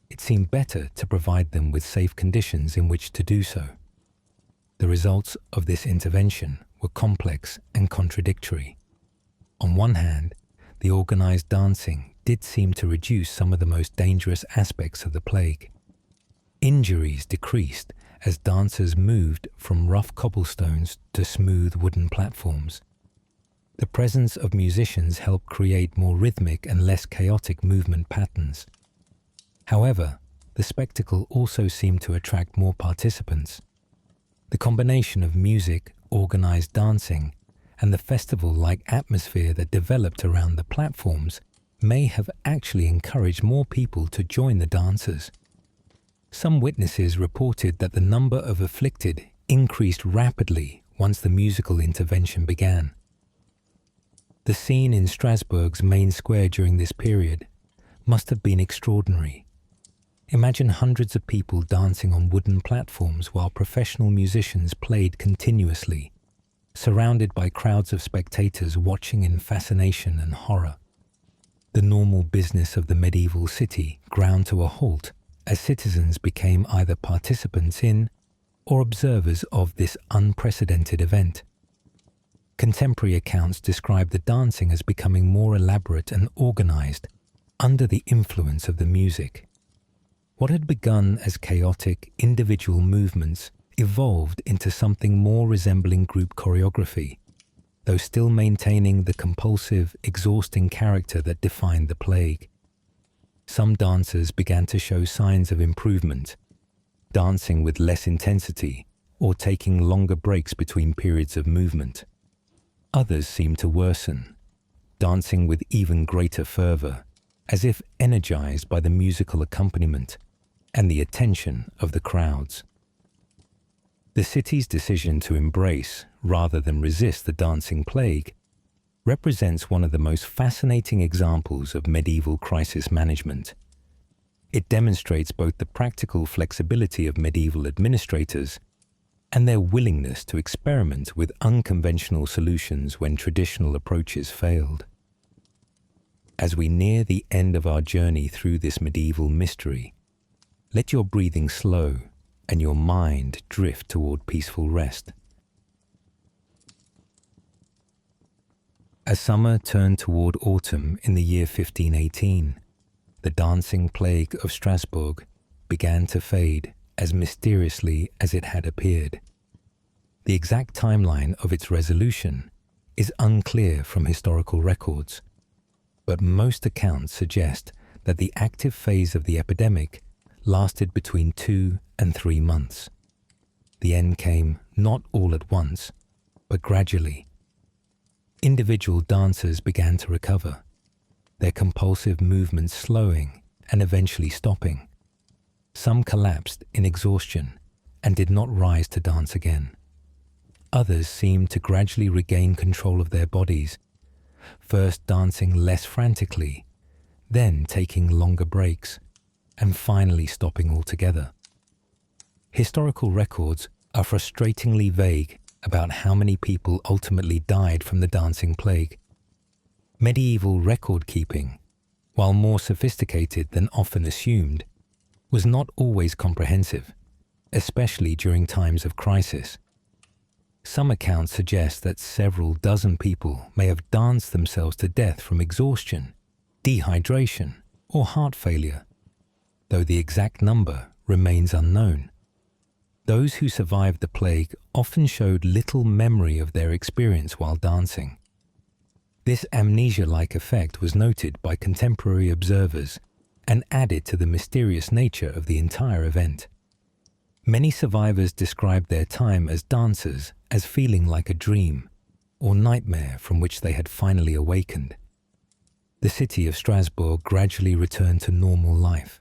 it seemed better to provide them with safe conditions in which to do so. The results of this intervention were complex and contradictory. On one hand, the organized dancing did seem to reduce some of the most dangerous aspects of the plague. Injuries decreased as dancers moved from rough cobblestones to smooth wooden platforms. The presence of musicians helped create more rhythmic and less chaotic movement patterns. However, the spectacle also seemed to attract more participants. The combination of music, organized dancing, and the festival-like atmosphere that developed around the platforms may have actually encouraged more people to join the dancers. Some witnesses reported that the number of afflicted increased rapidly once the musical intervention began. The scene in Strasbourg's main square during this period must have been extraordinary. Imagine hundreds of people dancing on wooden platforms while professional musicians played continuously, surrounded by crowds of spectators watching in fascination and horror. The normal business of the medieval city ground to a halt as citizens became either participants in or observers of this unprecedented event. Contemporary accounts describe the dancing as becoming more elaborate and organized under the influence of the music. What had begun as chaotic, individual movements evolved into something more resembling group choreography, though still maintaining the compulsive, exhausting character that defined the plague. Some dancers began to show signs of improvement, dancing with less intensity or taking longer breaks between periods of movement. Others seemed to worsen, dancing with even greater fervor, as if energized by the musical accompaniment and the attention of the crowds. The city's decision to embrace, rather than resist, the dancing plague represents one of the most fascinating examples of medieval crisis management. It demonstrates both the practical flexibility of medieval administrators and their willingness to experiment with unconventional solutions when traditional approaches failed. As we near the end of our journey through this medieval mystery, let your breathing slow and your mind drift toward peaceful rest. As summer turned toward autumn in the year 1518, the dancing plague of Strasbourg began to fade as mysteriously as it had appeared. The exact timeline of its resolution is unclear from historical records, but most accounts suggest that the active phase of the epidemic lasted between 2 and 3 months. The end came not all at once, but gradually. Individual dancers began to recover, their compulsive movements slowing and eventually stopping. Some collapsed in exhaustion and did not rise to dance again. Others seemed to gradually regain control of their bodies, first dancing less frantically, then taking longer breaks, and finally stopping altogether. Historical records are frustratingly vague about how many people ultimately died from the dancing plague. Medieval record-keeping, while more sophisticated than often assumed, was not always comprehensive, especially during times of crisis. Some accounts suggest that several dozen people may have danced themselves to death from exhaustion, dehydration, or heart failure, though the exact number remains unknown. Those who survived the plague often showed little memory of their experience while dancing. This amnesia-like effect was noted by contemporary observers and added to the mysterious nature of the entire event. Many survivors described their time as dancers as feeling like a dream or nightmare from which they had finally awakened. The city of Strasbourg gradually returned to normal life.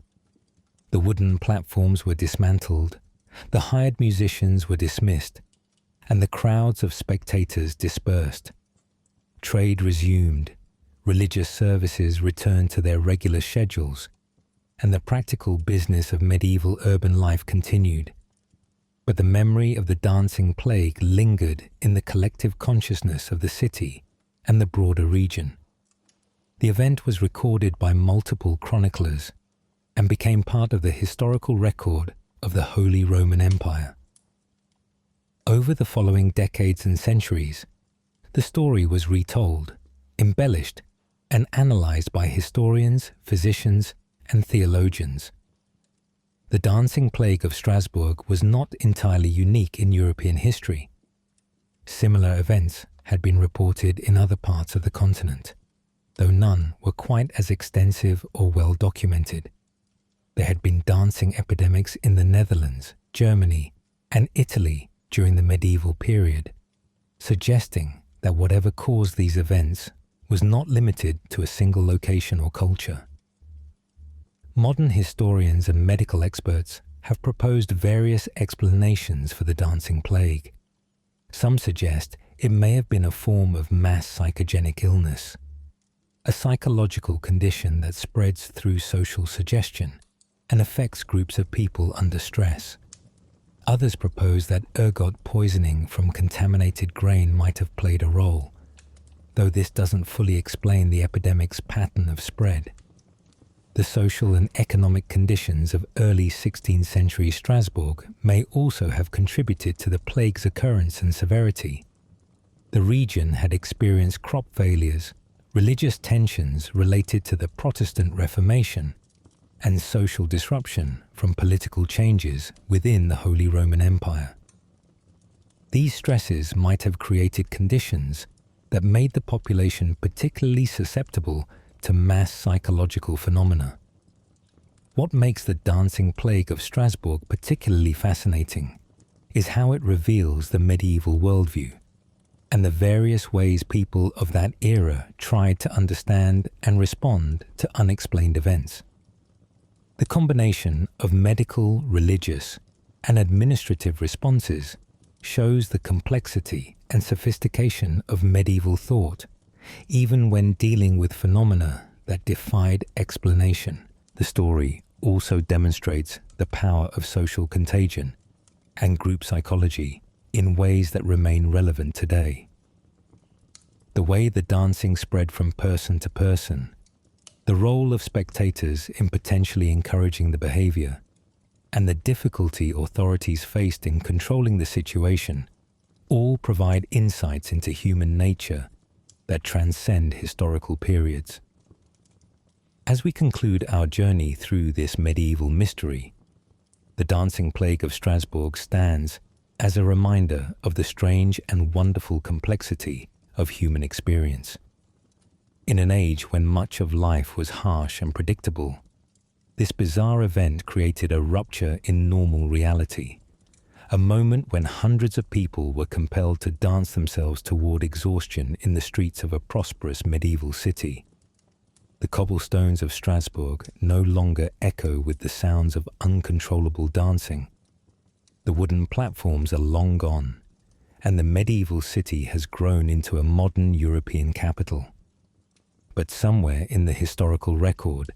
The wooden platforms were dismantled, the hired musicians were dismissed, and the crowds of spectators dispersed. Trade resumed, religious services returned to their regular schedules, and the practical business of medieval urban life continued. But the memory of the dancing plague lingered in the collective consciousness of the city and the broader region. The event was recorded by multiple chroniclers and became part of the historical record of the Holy Roman Empire. Over the following decades and centuries, the story was retold, embellished, and analyzed by historians, physicians, and theologians. The dancing plague of Strasbourg was not entirely unique in European history. Similar events had been reported in other parts of the continent, though none were quite as extensive or well documented. There had been dancing epidemics in the Netherlands, Germany, and Italy during the medieval period, suggesting that whatever caused these events was not limited to a single location or culture. Modern historians and medical experts have proposed various explanations for the dancing plague. Some suggest it may have been a form of mass psychogenic illness, a psychological condition that spreads through social suggestion and affects groups of people under stress. Others propose that ergot poisoning from contaminated grain might have played a role, though this doesn't fully explain the epidemic's pattern of spread. The social and economic conditions of early 16th century Strasbourg may also have contributed to the plague's occurrence and severity. The region had experienced crop failures, religious tensions related to the Protestant Reformation, and social disruption from political changes within the Holy Roman Empire. These stresses might have created conditions that made the population particularly susceptible to mass psychological phenomena. What makes the dancing plague of Strasbourg particularly fascinating is how it reveals the medieval worldview and the various ways people of that era tried to understand and respond to unexplained events. The combination of medical, religious, and administrative responses shows the complexity and sophistication of medieval thought, even when dealing with phenomena that defied explanation. The story also demonstrates the power of social contagion and group psychology in ways that remain relevant today. The way the dancing spread from person to person, the role of spectators in potentially encouraging the behavior, and the difficulty authorities faced in controlling the situation all provide insights into human nature that transcend historical periods. As we conclude our journey through this medieval mystery, the dancing plague of Strasbourg stands as a reminder of the strange and wonderful complexity of human experience. In an age when much of life was harsh and predictable, this bizarre event created a rupture in normal reality, a moment when hundreds of people were compelled to dance themselves toward exhaustion in the streets of a prosperous medieval city. The cobblestones of Strasbourg no longer echo with the sounds of uncontrollable dancing. The wooden platforms are long gone, and the medieval city has grown into a modern European capital. But somewhere in the historical record,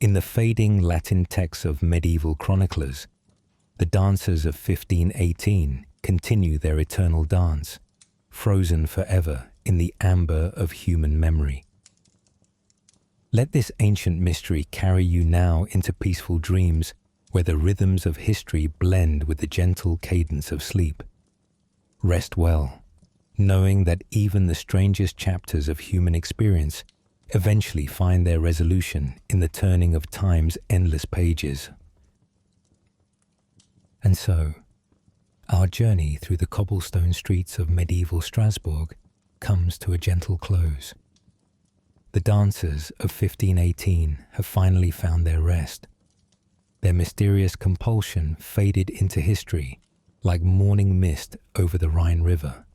in the fading Latin texts of medieval chroniclers, the dancers of 1518 continue their eternal dance, frozen forever in the amber of human memory. Let this ancient mystery carry you now into peaceful dreams where the rhythms of history blend with the gentle cadence of sleep. Rest well, knowing that even the strangest chapters of human experience eventually find their resolution in the turning of time's endless pages. And so, our journey through the cobblestone streets of medieval Strasbourg comes to a gentle close. The dancers of 1518 have finally found their rest. Their mysterious compulsion faded into history like morning mist over the Rhine River.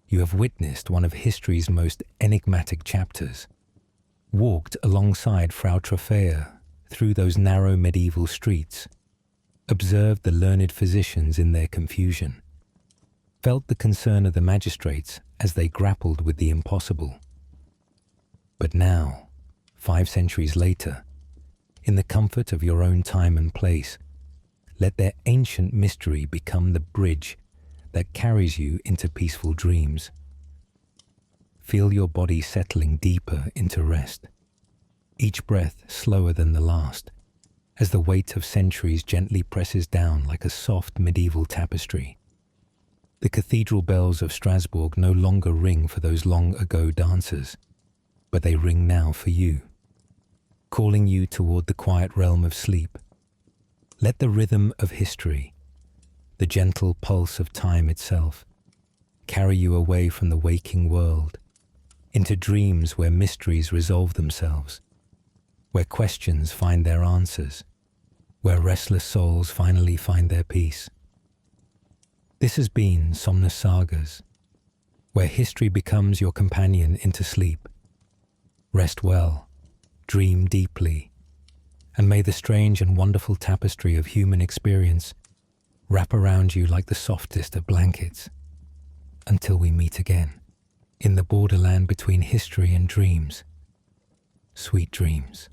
You have witnessed one of history's most enigmatic chapters, walked alongside Frau Trophäa through those narrow medieval streets, observed the learned physicians in their confusion, felt the concern of the magistrates as they grappled with the impossible. But now, 5 centuries later, in the comfort of your own time and place, let their ancient mystery become the bridge that carries you into peaceful dreams. Feel your body settling deeper into rest, each breath slower than the last, as the weight of centuries gently presses down like a soft medieval tapestry. The cathedral bells of Strasbourg no longer ring for those long-ago dancers, but they ring now for you, calling you toward the quiet realm of sleep. Let the rhythm of history, the gentle pulse of time itself, carry you away from the waking world, into dreams where mysteries resolve themselves, where questions find their answers, where restless souls finally find their peace. This has been Somnus Sagas, where history becomes your companion into sleep. Rest well, dream deeply, and may the strange and wonderful tapestry of human experience wrap around you like the softest of blankets, until we meet again, in the borderland between history and dreams. Sweet dreams.